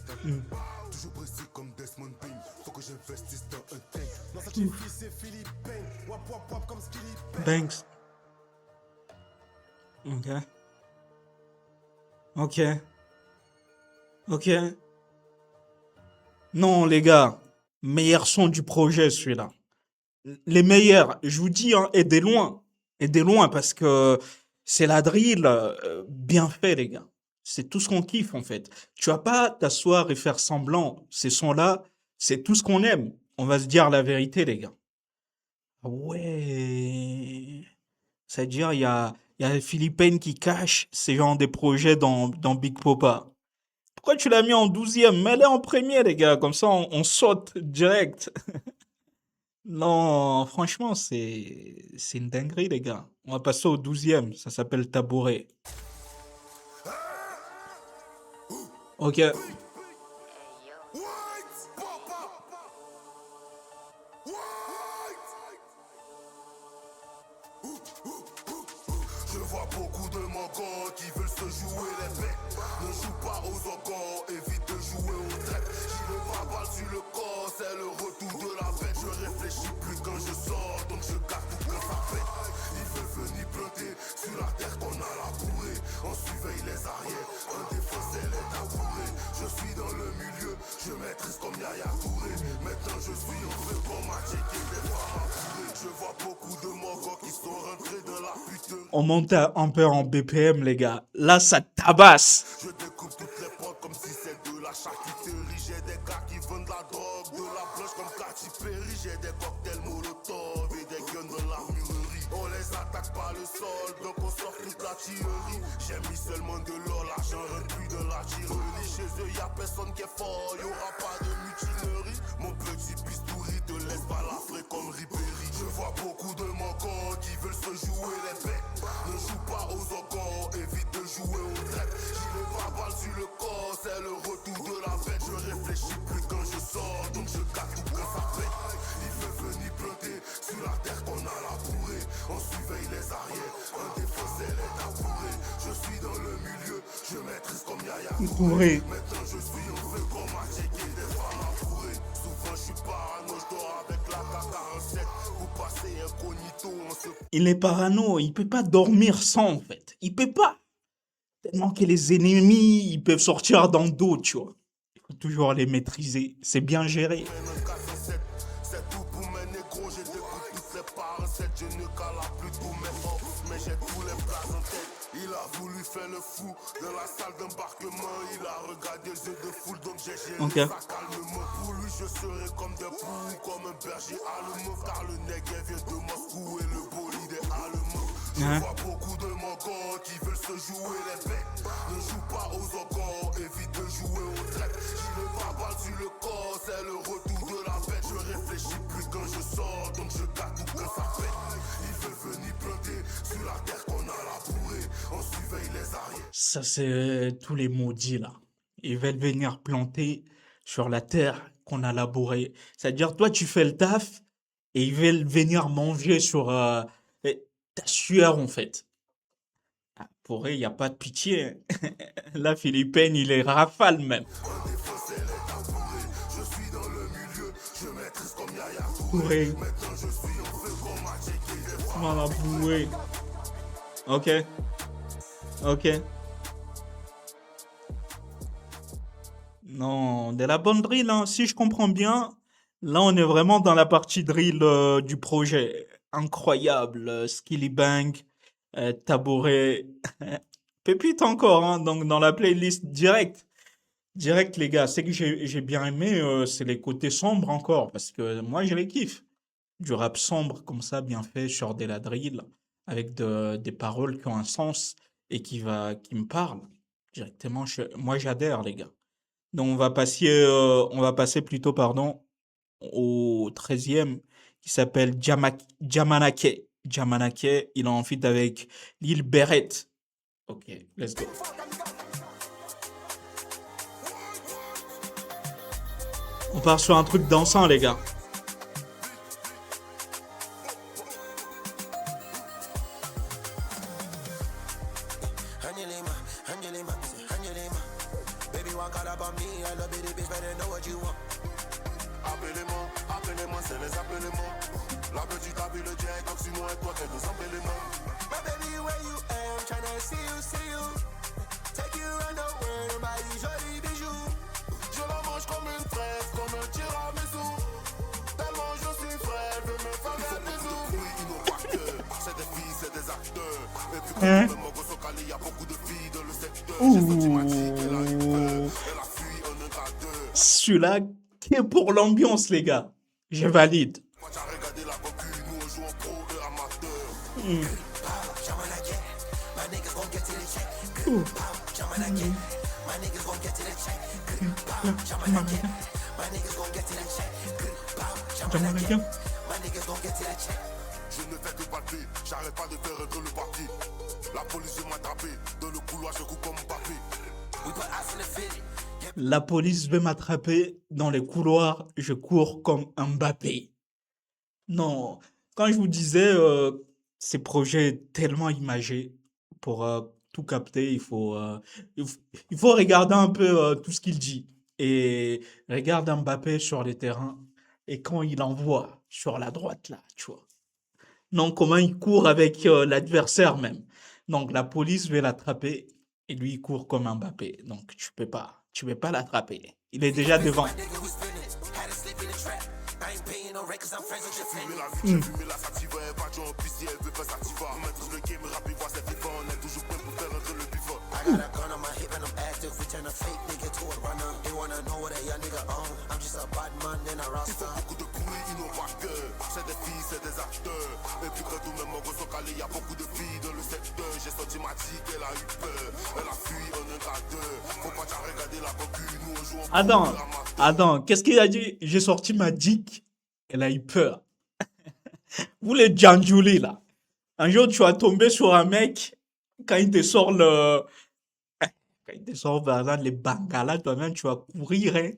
Toujours précis comme Desmond Payne, faut que j'investisse dans un tank. Non, ça j'ai fils c'est Philippe Payne, wap wap wap comme Skilly Payne. Banks. Ok. Ok. Non, les gars. Meilleur son du projet, celui-là. Les meilleurs, je vous dis, hein, et des loin. Et des loin, parce que c'est la drill bien fait, les gars. C'est tout ce qu'on kiffe, en fait. Tu vas pas t'asseoir et faire semblant. Ces sons-là, c'est tout ce qu'on aime. On va se dire la vérité, les gars. Ah ouais. C'est-à-dire, il y a Philippines qui cache ces genres de projets dans Big Popa. Pourquoi tu l'as mis en 12e? Mets-le en premier, les gars. Comme ça, on saute direct. Non, franchement, c'est une dinguerie, les gars. On va passer au 12e. Ça s'appelle Tabouret. Ok. Je vois beaucoup de mangos qui veulent se jouer les bêtes. Ne joue pas aux encores, évite de jouer aux traites. J'ai le bras sur le corps, c'est le retour de la bête. Je réfléchis plus quand je sors, donc je garde tout quand ça pète. Ils veulent venir planter sur la terre qu'on a labourée. On surveille les arrières, on défonce les tabourés. Je suis dans le milieu, je maîtrise comme Yaya Touré. Maintenant je suis en feu pour m'a checké des femmes apurées. Je vois beaucoup de mangos qui sont rentrés dans la putain. On monte un peu en BPM, les gars. Là, ça tabasse. Je découpe toutes les potes comme si c'est de la charcuterie. J'ai des gars qui vendent de la drogue, de la blanche comme Katy Perry. J'ai des cocktails Molotov et des guns dans l'armurerie. On les attaque par le sol, donc on sort toute la tillerie. J'ai mis seulement de l'or, l'argent rentre plus dans la tirerie. Chez eux, y'a personne qui est fort, y'aura pas de mutinerie. Mon petit bistouri te laisse balafrer comme Ribéry. Je vois beaucoup de mangos qui veulent se jouer les bêtes. Ne joue pas aux encores, évite de jouer aux traites. J'ai le bras sur le corps, c'est le retour de la bête. Je réfléchis plus quand je sors, donc je garde tout quand ça pète. Ils veulent venir planter sur la terre qu'on a labourée. On surveille les arrières, on défonce les tabourés. Je suis dans le milieu, je maîtrise comme Yaya Touré. Maintenant je suis en feu qu'on m'a checké des femmes apurées. Souvent je suis parano, je dors avec la K47. Vous passez incognito, on se... Il est parano, il peut pas dormir sans, en fait. Il peut pas. Tellement que les ennemis, ils peuvent sortir dans le dos, tu vois. Il faut toujours les maîtriser. C'est bien géré. C'est tout pour mes négros, j'ai découvert toutes les parcettes. Je ne cala plus tous mes offres, mais j'ai tous les plats en tête. Il a voulu faire le fou dans la salle d'embarquement. Il a regardé les yeux de foule, donc j'ai géré ça calmement. Pour lui, je serai comme des poux, comme un berger allemand. Car le nègre vient de Moscou et le bolide est allemand. Je vois beaucoup de mangos qui veulent se jouer les bêtes. Ne joue pas aux encores, évite de jouer aux traites. J'ai le bras sur le corps, c'est le retour de la bête. Je réfléchis plus quand je sors, donc je garde tout quand ça pète. Ça, c'est tous les maudits, là. Ils veulent venir planter sur la terre qu'on a labourée. C'est-à-dire, toi, tu fais le taf et ils veulent venir manger sur ta sueur, en fait. Ah, pour eux, il n'y a pas de pitié, hein. La Philippine, il est rafale même. Bourré. Voilà, bourré. Ok, ok. Non, de la bonne drill, hein. Si je comprends bien, là, on est vraiment dans la partie drill du projet. Incroyable. Skilly Bang, Tabouret. Pépite encore, hein. Donc, dans la playlist direct. Direct, les gars. C'est que j'ai bien aimé, c'est les côtés sombres encore. Parce que moi, je les kiffe. Du rap sombre, comme ça, bien fait, sur de la drill. Avec des paroles qui ont un sens et qui me parlent. Directement, moi, j'adhère, les gars. Donc on va passer plutôt, pardon, au 13e qui s'appelle Jamanake. Jamanake, il est en feat avec Lil Beret. Ok, let's go. On part sur un truc dansant, les gars. Angelina, Angelina, Angelina. Baby, walk out up on me. I love it, bitch, better know what you want. Appelez-moi, c'est les appelez-moi. La petite a vu le jet, donc si moi et toi, t'es deux appelez-moi. My baby, where you am? Tryna see you. Take you around the world, buy you joli bijoux. Je la mange comme une fraise, comme un tiramisu. Tellement je suis frais, je me fais des bisous. Oui, ils n'ont pas que, c'est des filles, c'est des acteurs. Et puis quand Hein? le mogo se cale, il y a beaucoup de filles dans le secteur. J'ai senti ma chic, elle a eu peur. Elle a fui en un quart d'heure. Celui-là qui est pour l'ambiance, les gars. Je valide. Quand t'as regardé la concu, nous on joue en pro et amateur. Jamanake, my niggas gon' get to the check. Jamanake, my niggas gon' get to the check. Jamanake, my niggas gon' get to the check. Jamanake, my niggas gon' get to the check. Je ne fais que palper, j'arrête pas de faire rentrer le papier. La police veut m'attraper, dans le couloir je coupe comme Mbappé. We put ice in the city. La police veut m'attraper dans les couloirs, je cours comme un Mbappé. Non, quand je vous disais, ces projets tellement imagés, pour tout capter, il faut regarder un peu tout ce qu'il dit. Et regarde Mbappé sur les terrains, et quand il envoie sur la droite, là, tu vois. Non, comment il court avec l'adversaire même. Donc la police veut l'attraper, et lui, il court comme un Mbappé. Donc tu peux pas l'attraper. Il est déjà devant. My nigga, we spinning. Had to sleep in the trap. I ain't paying no rent cause I'm friends with your Fumer friend. la vie, j'ai fumé la sativa, elle va en piste, elle veut faire sativa. Maîtrise le game, rap, il voit cette FIFA, on est toujours prêt pour faire rentrer le bifo. I got a gun on my hip and I'm active. We turn a fake nigga to a runner. They wanna know what a young nigga own. I'm just a bad man in a roster. Beaucoup de couilles, ils n'ont pas que. C'est des filles, c'est des acteurs. Et puis quand tout le monde sont calés, y a beaucoup de filles dans le secteur. J'ai senti ma chic, elle a eu peur. Elle a fui en un quart d'heure. Faut pas t'as regardé la concu, nous on joue en pro Attends, et amateur. attends, qu'est-ce qu'il a dit? J'ai sorti ma dick, elle a eu peur. Vous les Djanjouli, là. Un jour, tu vas tomber sur un mec, quand il te sort quand il te sort, par exemple, les bangalas, toi-même, tu vas courir, hein.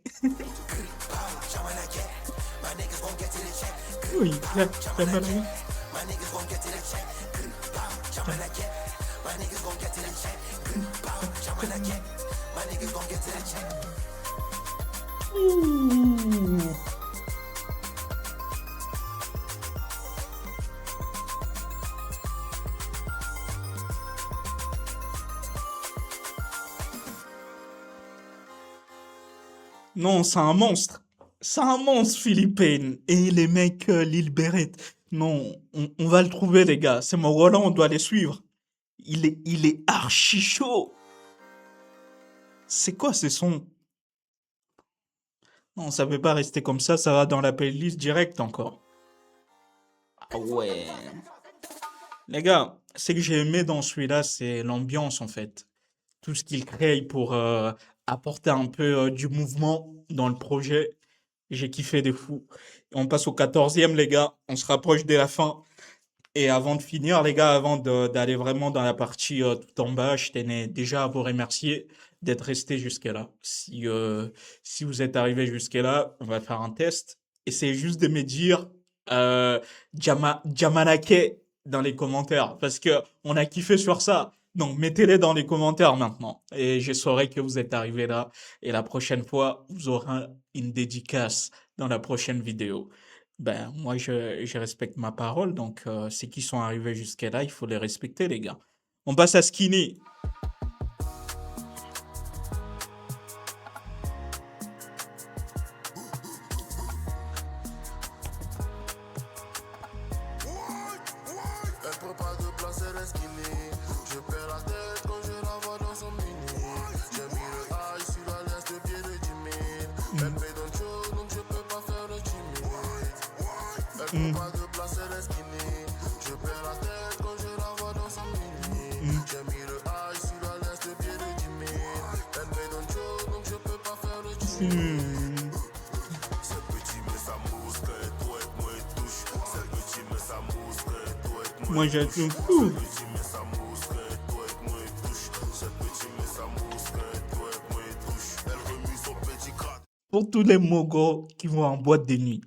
Jamanake, my niggas gon' get to the check. Oui, là, là, là, là. My niggas gon' get to the check. Jamanake, my niggas gon' get to the check. Jamanake, my niggas gon' get to the check. Ouh. Non, c'est un monstre. C'est un monstre, Philippine. Et les mecs, Lil Beret. Non, on va le trouver, les gars. C'est mon Roland, on doit les suivre. Il est archi chaud. C'est quoi ces sons? Non, ça peut pas rester comme ça va dans la playlist direct encore. Ah ouais. Les gars, ce que j'ai aimé dans celui-là, c'est l'ambiance en fait. Tout ce qu'il crée pour apporter un peu du mouvement dans le projet. J'ai kiffé de fou. Et on passe au 14e, les gars. On se rapproche de la fin. Et avant de finir, les gars, d'aller vraiment dans la partie tout en bas, je tenais déjà à vous remercier d'être restés jusque-là. Si vous êtes arrivés jusque-là, on va faire un test. Essayez juste de me dire Jamanake dans les commentaires parce que on a kiffé sur ça. Donc, mettez-les dans les commentaires maintenant. Et je saurai que vous êtes arrivés là. Et la prochaine fois, vous aurez une dédicace dans la prochaine vidéo. Ben, moi, je respecte ma parole, donc ceux qui sont arrivés jusqu'à là, il faut les respecter, les gars. On passe à Skinny. Elle prend pas de place, elle est skinny. Je perds la tête quand je la vois dans son mini. J'ai mis le high sur la laisse de pied de Jimmy. Elle paye dans le show, donc je peux pas faire le timide. Elle prend pas de place, elle est skinny. Je perds la tête quand je la vois dans son mini. J'ai mis le high sur la laisse de pied de Jimmy. Elle paye dans le show, donc je peux pas faire le timide. C'est petit mais ça mousse quand elle doit être moi et touche. C'est petit mais ça mousse quand elle doit être Moi, je suis fou. petit mais ça mousse quand elle doit être moi et touche. C'est petit mais ça mousse quand elle doit être moi et touche. Elle remue son petit crâne. Pour tous les mogos qui vont en boîte de nuit,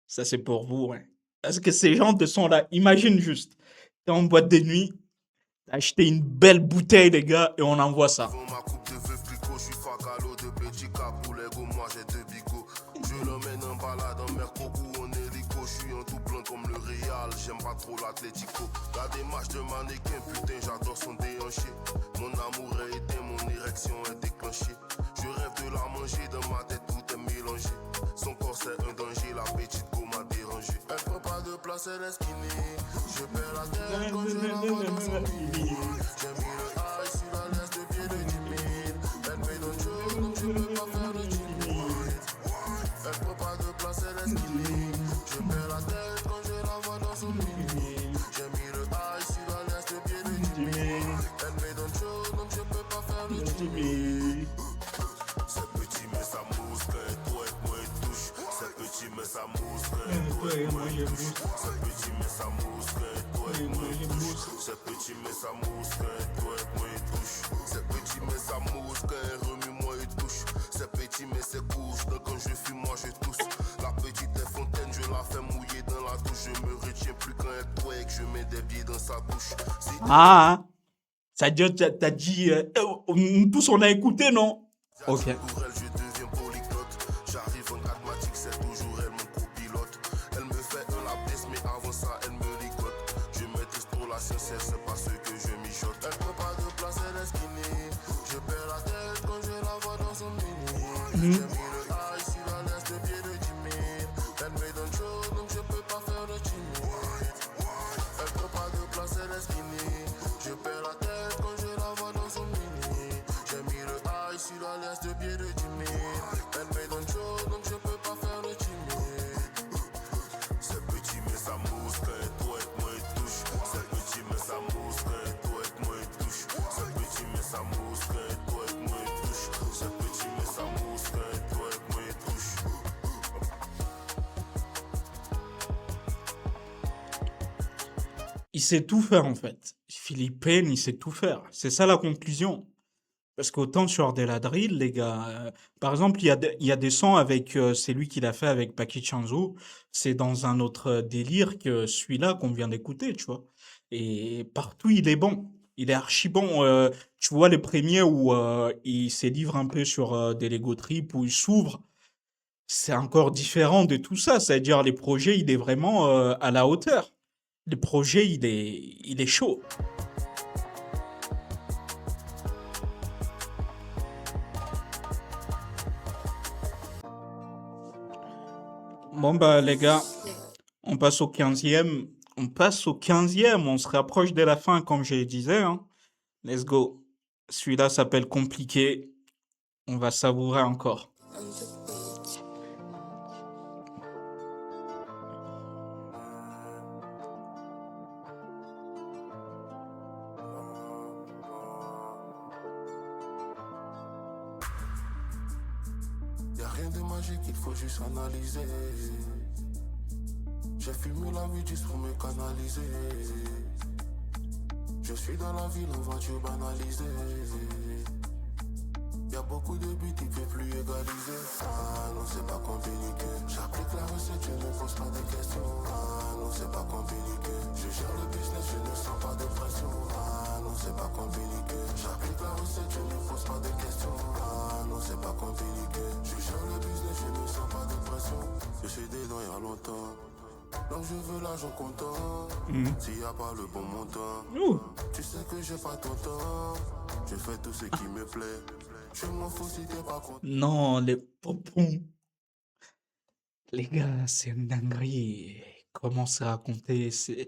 ça c'est pour vous, hein. Parce que ces gens de sont là, imagine juste, t'es en boîte de nuit, t'as acheté une belle bouteille, les gars, et on envoie ça. Devant ma coupe de veuve Clicquot, je suis facalo de petit cap pour les go, moi j'ai deux bigots. Je l'emmène en balade en Merco ou en hélico, je suis en tout blanc comme le Real, j'aime pas trop l'Atlético. La démarche de mannequin, putain j'adore son déhanché. Mon amour est éteint, mon érection est déclenchée. Je rêve de la manger, dans ma tête tout est mélangé. Son corps c'est un danger, la petite go m'a dérangé. Elle prend pas de place, elle est skinny. Je perds la tête quand je la vois dans son mini. J'ai mis le high sur la laisse de pied de Jimmy. Elle paye dans le show, donc je peux pas faire le timide. Elle prend pas de place, elle est skinny. Je perds la tête quand je la vois dans son mini. J'ai mis le high sur la laisse de pied de Jimmy. Elle paye dans le show, donc je peux pas faire le timide. C'est petit mais ça mousse quand elle doit être moi et touche. C'est petit mais ça mousse quand elle doit être moi et touche. C'est petit mais ça mousse quand elle doit être moi et touche. C'est petit mais ça mousse quand elle doit être moi et touche. C'est petit mais ça mousse quand elle remue moi et touche. C'est petit mais c'est couche, donc quand je fume moi je tousse. La petite est fontaine, je la fais mouiller dans la douche. Je me retiens plus quand elle toit et que je mets des billets dans sa bouche. Si Ah, ça veut dire, t'as dit, tous on a écouté, non? Ok. pour elle, je deviens polyglotte. J'arrive en 4 matic, c'est toujours elle mon copilote. Elle me fait un lapis, mais avant ça, elle me ligote. Je maîtrise trop la sincère, c'est pas ce que je mijote. Elle prend pas de place, elle est skinny. Je perds la tête quand je la vois dans son mini. J'ai mis le high sur la laisse de pied de Jimmy. Elle me donne chaud, donc je peux pas faire le timide. Elle prend pas de place, elle est skinny. Je perds la tête quand je la vois dans son mini. J'ai mis le high sur la laisse de pied de Jimmy. Elle me donne chaud, donc je peux pas faire le timide. C'est petit mais ça mousse quand elle doit être moi et touche. C'est petit mais ça mousse quand elle doit être moi et touche. C'est petit mais ça mousse quand elle doit être moi et touche. C'est petit mais ça mousse quand elle doit être moi et touche. Il sait tout faire, en fait. Philippe Payne, il sait tout faire. C'est ça la conclusion. Parce qu'autant sur de la drill, les gars, par exemple, il y a des sons avec, c'est lui qui l'a fait avec Paki Chanzo, c'est dans un autre délire que celui-là qu'on vient d'écouter, tu vois. Et partout, il est bon. Il est archi bon. Tu vois, les premiers où il se livre un peu sur des Lego Trip, où il s'ouvre, c'est encore différent de tout ça. C'est-à-dire, les projets, il est vraiment à la hauteur. Le projet, il est chaud. Bon, bah, les gars, on passe au 15e. On passe au 15e. On se rapproche de la fin, comme je le disais, hein. Let's go. Celui-là s'appelle Compliqué. On va savourer encore. Y'a rien de magique, il faut juste analyser. J'ai filmé la vie juste pour me canaliser. Je suis dans la ville en voiture banalisée. Y'a beaucoup de buts, il peut plus égaliser. Ah non, c'est pas compliqué. J'applique la recette, je ne pose pas de questions. Ah non, c'est pas compliqué. Je gère le business, je ne sens pas de pression. Ah non, c'est pas compliqué. J'applique la recette, je ne pose pas de questions. Ah non, c'est pas compliqué. Je gère le business, je ne sens pas de pression. Je suis dedans il y a longtemps. Donc je veux l'argent comptant. S'il y a pas le bon montant, tu sais que j'ai pas ton temps. Je fais tout ce qui me plaît. Je m'en fous si t'es pas content. Non, les popons. Les gars, c'est une dinguerie. Comment c'est raconté? C'est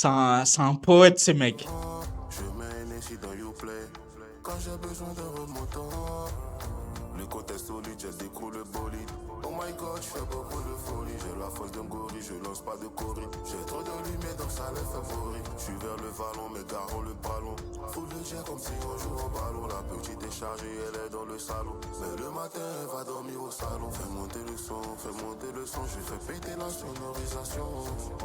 un poète, ces mecs. Je mets un ici dans YouPlay. Quand j'ai besoin de remontant. Le côté solide, j'ai découle le bolide. Oh my god, je fais beaucoup de folie. J'ai la force d'un gorille, je lance pas de corride. J'ai trop de lumière donc ça les fait mourir. Je suis vers le vallon, mes garons le ballon. Full de jet comme si on joue au ballon. La petite est chargée, elle est dans le salon. Mais le matin, elle va dormir au salon. Fais monter le son, je fais péter la sonorisation.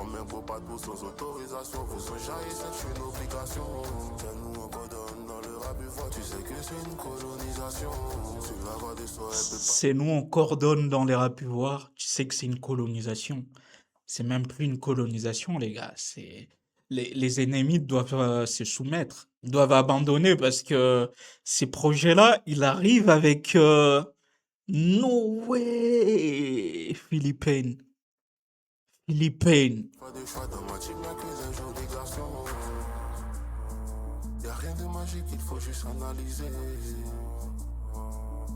On met beau pas de beau sans autorisation. Vous enjaillez, c'est une obligation. Tiens-nous encore dans le rap, tu sais que c'est une colonisation. Sur la voie des soins, C'est nous, on coordonne dans les rapuvoirs. Tu sais que c'est une colonisation. C'est même plus une colonisation, les gars. Les ennemis doivent se soumettre, doivent abandonner parce que ces projets-là, ils arrivent avec no way, Philippines. Pas de choix dans ma team, y'a que des obligations. Y'a rien de magique, il faut juste analyser.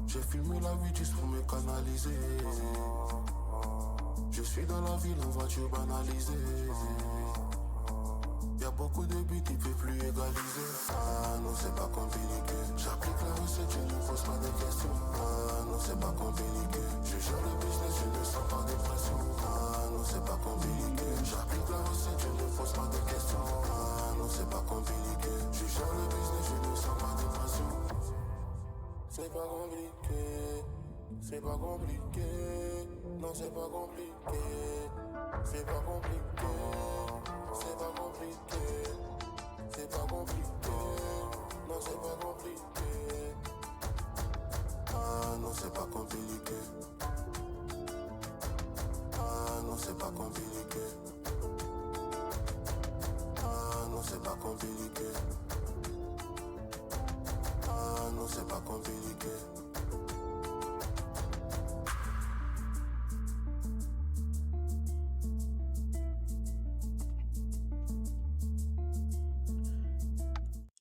J'ai filmé la vie juste pour me canaliser. Je suis dans la ville en voiture banalisée. Y'a beaucoup de buts, il peut plus égaliser. Ah non, c'est pas compliqué. J'applique la recette, je ne pose pas de questions. Ah non, c'est pas compliqué. Je gère le business, je ne sens pas de pression. Ah non, c'est pas compliqué. J'applique la recette, je ne pose pas de questions. Ah non, c'est pas compliqué. Je gère le business, je ne sens pas de pression. C'est pas compliqué. C'est pas compliqué. Non, c'est pas compliqué. C'est pas compliqué. C'est pas compliqué. C'est pas compliqué. Non, c'est pas compliqué. Ah non, c'est pas compliqué. Ah non, c'est pas compliqué. Ah non, c'est pas compliqué. Ah non, c'est pas compliqué.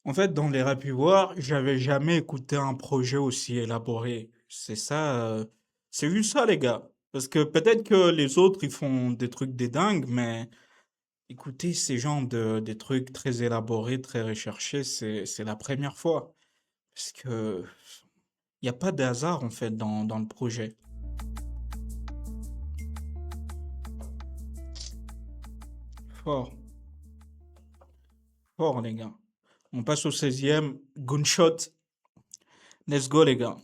En fait, dans les rapuvoirs, j'avais jamais écouté un projet aussi élaboré. C'est ça, c'est juste ça, les gars. Parce que peut-être que les autres, ils font des trucs des dingues, mais écoutez, ces gens des trucs très élaborés, très recherchés, c'est la première fois. Parce que il n'y a pas de hasard, en fait, dans le projet. Fort, fort, les gars. On passe au 16e. Gunshot. Let's go, les gars.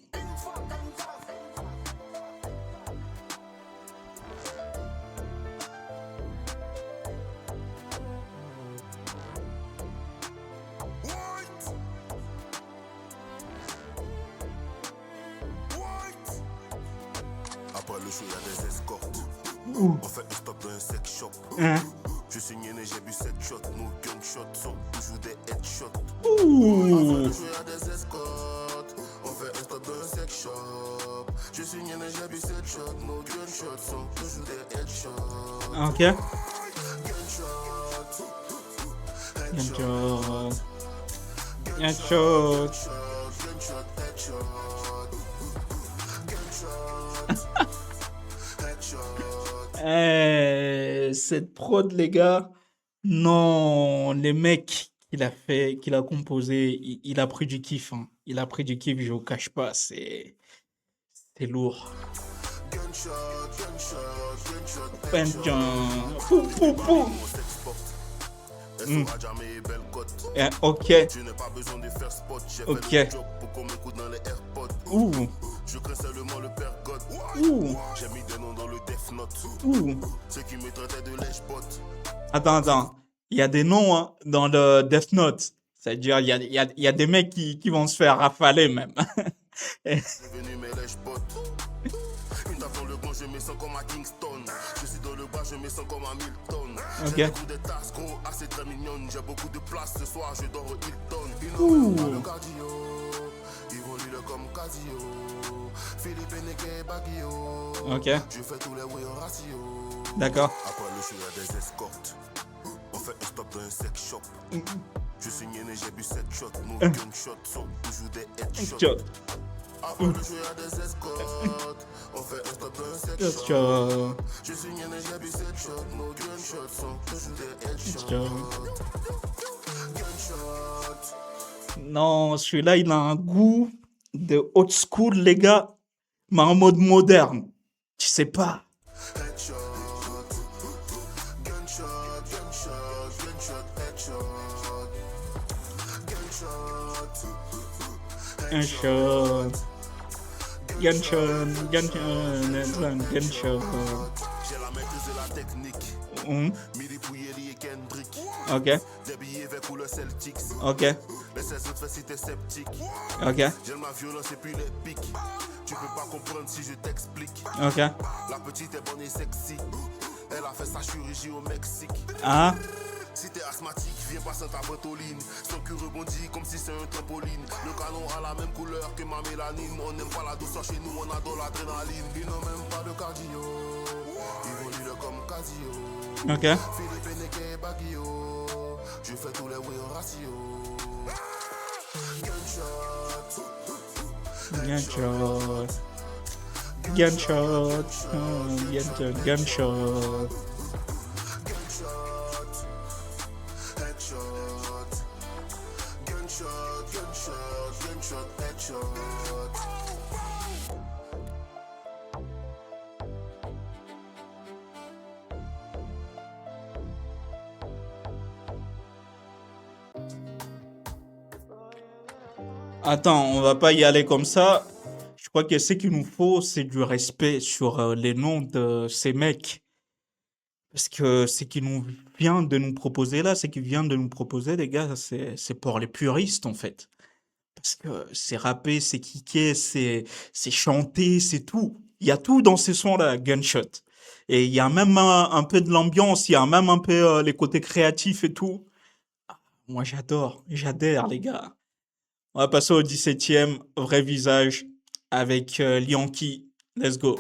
Après le show, y'a des escortes. On fait un stop dans un sex shop. Je suis né, j'ai bu 7 shots. Nos gunshots sont toujours des headshots. Après le show, y'a des escortes. On fait un stop dans un sex shop. Je suis né, j'ai bu 7 shots. Nos gunshots sont toujours des headshots. Ok. Gunshot. Gunshot. Cette prod, les gars, non, les mecs qu'il a composé, il a pris du kiff, hein. Il a pris du kiff, je vous cache pas, c'est lourd. Pou, pou, pou. Ok. Ok. Ouh. Je crains seulement le père God. Ouh. J'ai mis des noms dans le Death Note. Ouh. Ceux qui me traitaient de lèche-bot. Attends. Il y a des noms hein, dans le Death Note. C'est-à-dire, il y a des mecs qui vont se faire rafaler même. Devenu mes lèche-bot. Une tape dans le banc, je me sens comme à Kingston. Je suis dans le bas, je me sens comme à Milton. Ok. J'ai des tasses gros, assez très mignonnes. J'ai beaucoup de place ce soir, je dors au Hilton. Ils n'ont même pas le cardio. Ils vont lui le comme Casio. Philippe Neke Baguio. Ok. Je fais tous les way en ratio. D'accord. Après le show, y'a des escortes. On fait un stop dans un sex shop. Je suis né, j'ai bu 7 shots. Nos gunshots sont toujours des headshots. Après le show, y'a des escortes. On fait un stop dans un sex shop. Je suis né, j'ai bu 7 shots. Nos gunshots sont toujours des headshots. Gunshots. Non, celui-là, il a un goût de old school, les gars, mais en mode moderne. Tu sais pas. Headshot. Gunshot, gunshot, gunshot, headshot. Gunshot. Un shot. Gunshot. J'ai la maîtrise de la technique. Midi Pouilly et Kendrick. Ok, Des billets avec couleur Celtics. ok, Les 16 autres fait si t'es sceptique. ok, J'aime la violence et puis les pics. Tu peux pas comprendre si je t'explique. ok. La petite est bonne et sexy. Elle a fait sa chirurgie au Mexique. Ah, Si t'es asthmatique, viens passer ta ventoline. Son cul rebondit comme si c'est un trampoline. Le canon a la même couleur que ma mélanine. On n'aime pas la douceur chez nous, on adore l'adrénaline. Ils n'ont même pas de cardio. Ils vont lire comme Casio. ok. Philippe Neke Baguio. Je fais tous les way en ratio. Gunshot. Gunshot. Gunshot. Gunshot. Gunshot. Headshot. Gunshot, gunshot, gunshot, headshot. Attends, on va pas y aller comme ça. Je crois que ce qu'il nous faut, c'est du respect sur les noms de ces mecs. Parce que ce qu'il nous vient de nous proposer là, ce qu'il vient de nous proposer, les gars, c'est pour les puristes en fait. Parce que c'est rappé, c'est kické, c'est chanté, c'est tout. Il y a tout dans ces sons-là, Gunshot. Et il y a même un peu de l'ambiance, il y a même un peu les côtés créatifs et tout. Moi, j'adore, les gars. On va passer au 17e, vrai visage, avec Lianki. Let's go.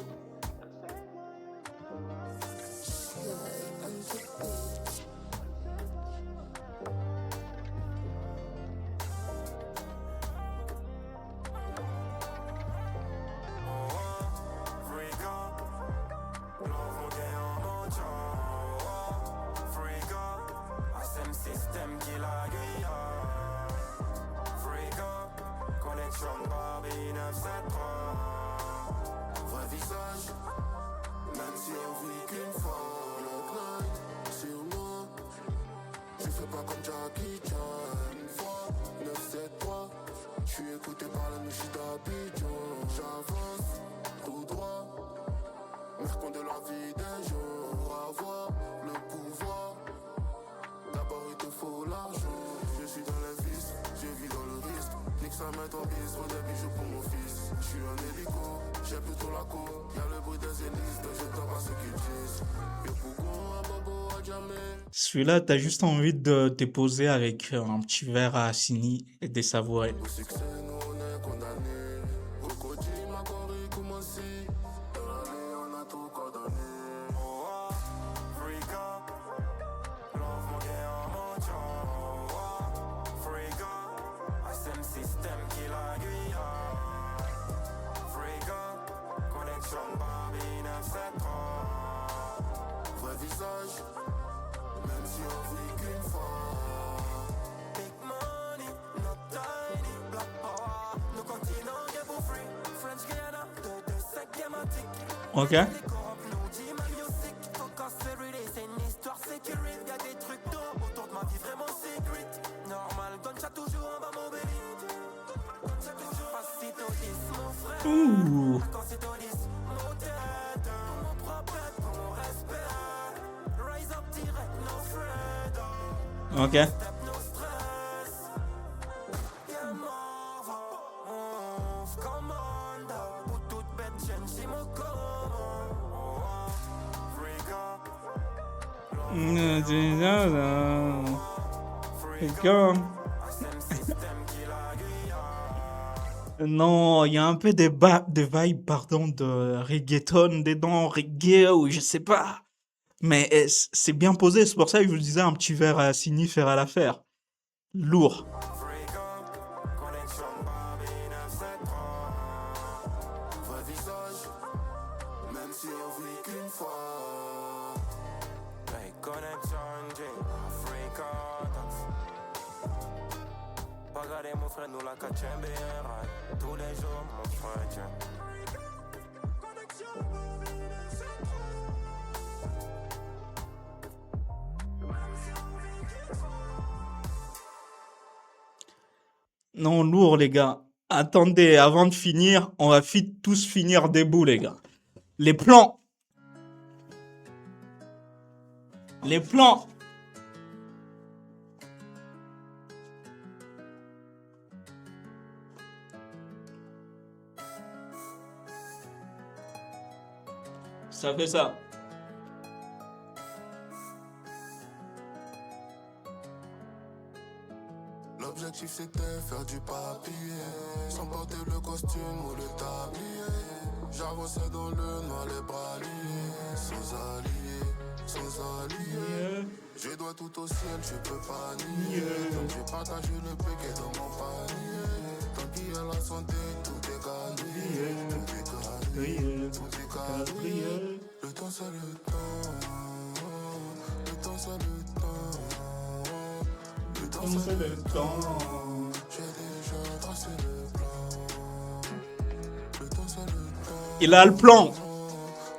Vrai visage, même si on vit qu'une fois. Le grind sur moi, je fais pas comme Jackie Chan. Une fois, 973, je suis écouté par la musique d'Abidjan. J'avance tout droit, mercant de la vie des gens. Pour avoir le pouvoir, d'abord il te faut l'argent. Je suis dans les vices, je vis dans le risque. Nique sa mère en bise, on des bijoux pour mon fils. Je suis un hélico, j'ai plutôt la cour. Y'a le bruit des hélices, donc je t'en pas ce qu'ils disent. Yo pourquoi un bobo à jamais. Celui-là, t'as juste envie de te poser avec un petit verre à Assini et de savourer. Au succès, nous on est condamnés. Cocody, ma corée, comment si. Dans l'année, on a tout condamné. Vrai visage, même si on vit qu'une fois. Big money, not tiny, black power. Nous continuons game pour free. French Guiana, de sec thématique. Ok. Faut casser relay, c'est une histoire sécurité. Y'a des trucs d'eau autour de ma vie vraiment secret. Normal, gunshot toujours en bas mon baby. Gunshot toujours. Facito 10 mon frère. Ouh. Ok. Non, il y a un peu de vibe, pardon, de reggaeton dedans, reggae ou je sais pas. Mais c'est bien posé, c'est pour ça que je vous disais un petit verre à Sini faire à l'affaire. Lourd. Vrai visage, même si on vit qu'une fois. Hey, connection, Africa. Pas garder mon frère, nous la cachons bien. Tous les jours, mon frère. Non, lourd, les gars. Attendez, avant de finir, on va tous finir debout, les gars. Les plans. Les plans. Ça fait ça. L'objectif c'était faire du papier, sans porter le costume ou le tablier. J'avançais dans le noir, les bras liés, sans alliés, sans alliés. Je dois tout au ciel, je peux pas nier. Donc j'ai partagé le péquet dans mon panier. Tant qu'il y a la santé, tout est quadrillé. Tout est quadrillé, tout est quadrillé. Le temps c'est le temps, le temps c'est le temps. Le temps c'est le temps. J'ai déjà tracé le plan. Le temps c'est le temps. Il a le plan.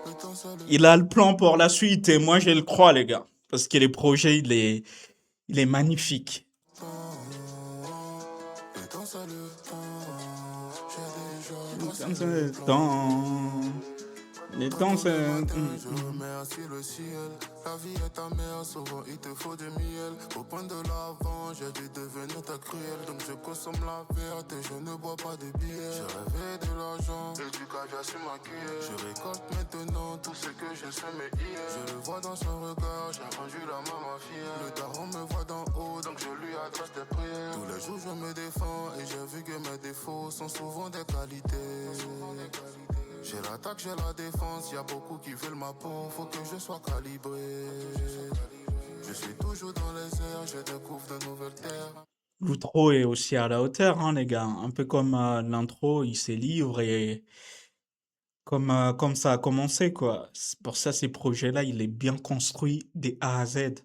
Le temps c'est le Il a le plan pour la suite et moi je le crois, les gars. Parce que les projets, il est magnifique. temps. Le temps c'est le temps. J'ai déjà tracé Le temps. Le temps, c'est... Je remercie le ciel. La vie est ta mère, souvent il te faut du miel. Au point de l'avant, j'ai dû devenir ta cruelle. Donc je consomme la verte et je ne bois pas de bière. J'ai rêvé de l'argent et du caviar sur ma cuillère. Je récolte maintenant tout ce que j'ai semé hier. Je le vois dans son regard, j'ai rendu la maman fière. Le daron me voit d'en haut, donc je lui adresse des prières. Tous les jours je me défends et j'ai vu que mes défauts sont souvent des qualités. J'ai l'attaque, j'ai la défense, y'a beaucoup qui veulent ma peau, faut que je sois calibré. Je suis toujours dans les airs, je découvre de nouvelles terres. L'outro est aussi à la hauteur, hein, les gars. Un peu comme l'intro, il s'est livré et comme ça a commencé, quoi. C'est pour ça, ces projets-là, il est bien construit des A à Z.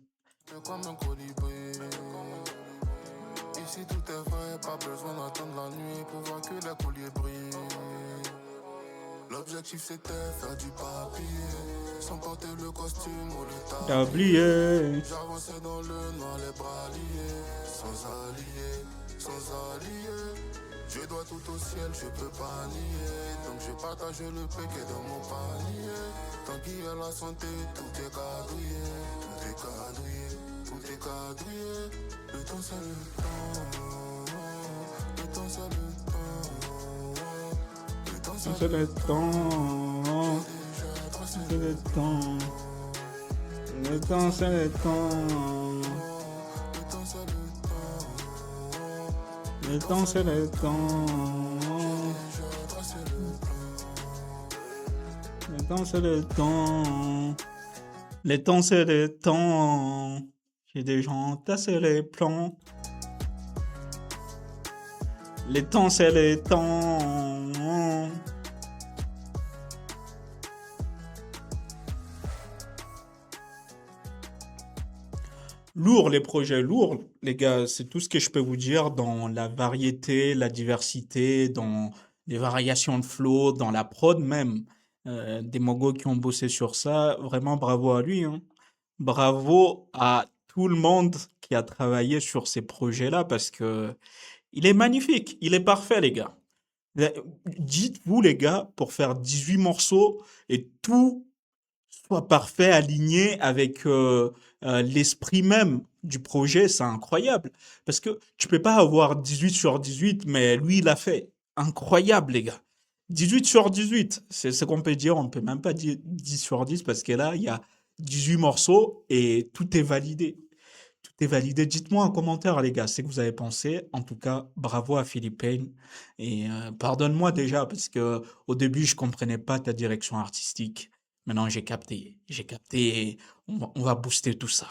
Comme un colibri. Ici tout est vrai, pas besoin d'attendre la nuit pour voir que les colliers brillent. L'objectif c'était faire du papier, sans porter le costume ou le T'as tablier. oublié. J'avançais dans le noir, les bras liés, sans alliés, sans alliés. Je dois tout au ciel, je peux pas nier. Donc je partage le péquet dans mon panier. Tant qu'il y a la santé, tout est quadrillé, tout est quadrillé, tout est quadrillé. Le temps c'est le temps, le temps c'est le temps. Le temps C'est le temps. C'est le temps. Le temps, c'est le temps. Le temps, c'est le temps. Le temps, c'est le temps. Le temps, c'est le temps. J'ai déjà entassé les plans. Le temps, c'est le temps. Lourd, les projets lourds, les gars, c'est tout ce que je peux vous dire dans la variété, la diversité, dans les variations de flow, dans la prod même. Des mogos qui ont bossé sur ça, vraiment bravo à lui, hein. Bravo à tout le monde qui a travaillé sur ces projets-là parce que il est magnifique, il est parfait, les gars. Là, dites-vous, les gars, pour faire 18 morceaux et tout soit parfait, aligné avec l'esprit même du projet, c'est incroyable. Parce que tu peux pas avoir 18 sur 18, mais lui, il a fait. Incroyable, les gars. 18 sur 18, c'est ce qu'on peut dire. On peut même pas dire 10 sur 10 parce que là, il y a 18 morceaux et tout est validé. Tout est validé. Dites-moi en commentaire, les gars, ce que vous avez pensé. En tout cas, bravo à Philippe Payne. Et pardonne-moi déjà, parce que au début, je comprenais pas ta direction artistique. Maintenant, j'ai capté. J'ai capté. On va booster tout ça.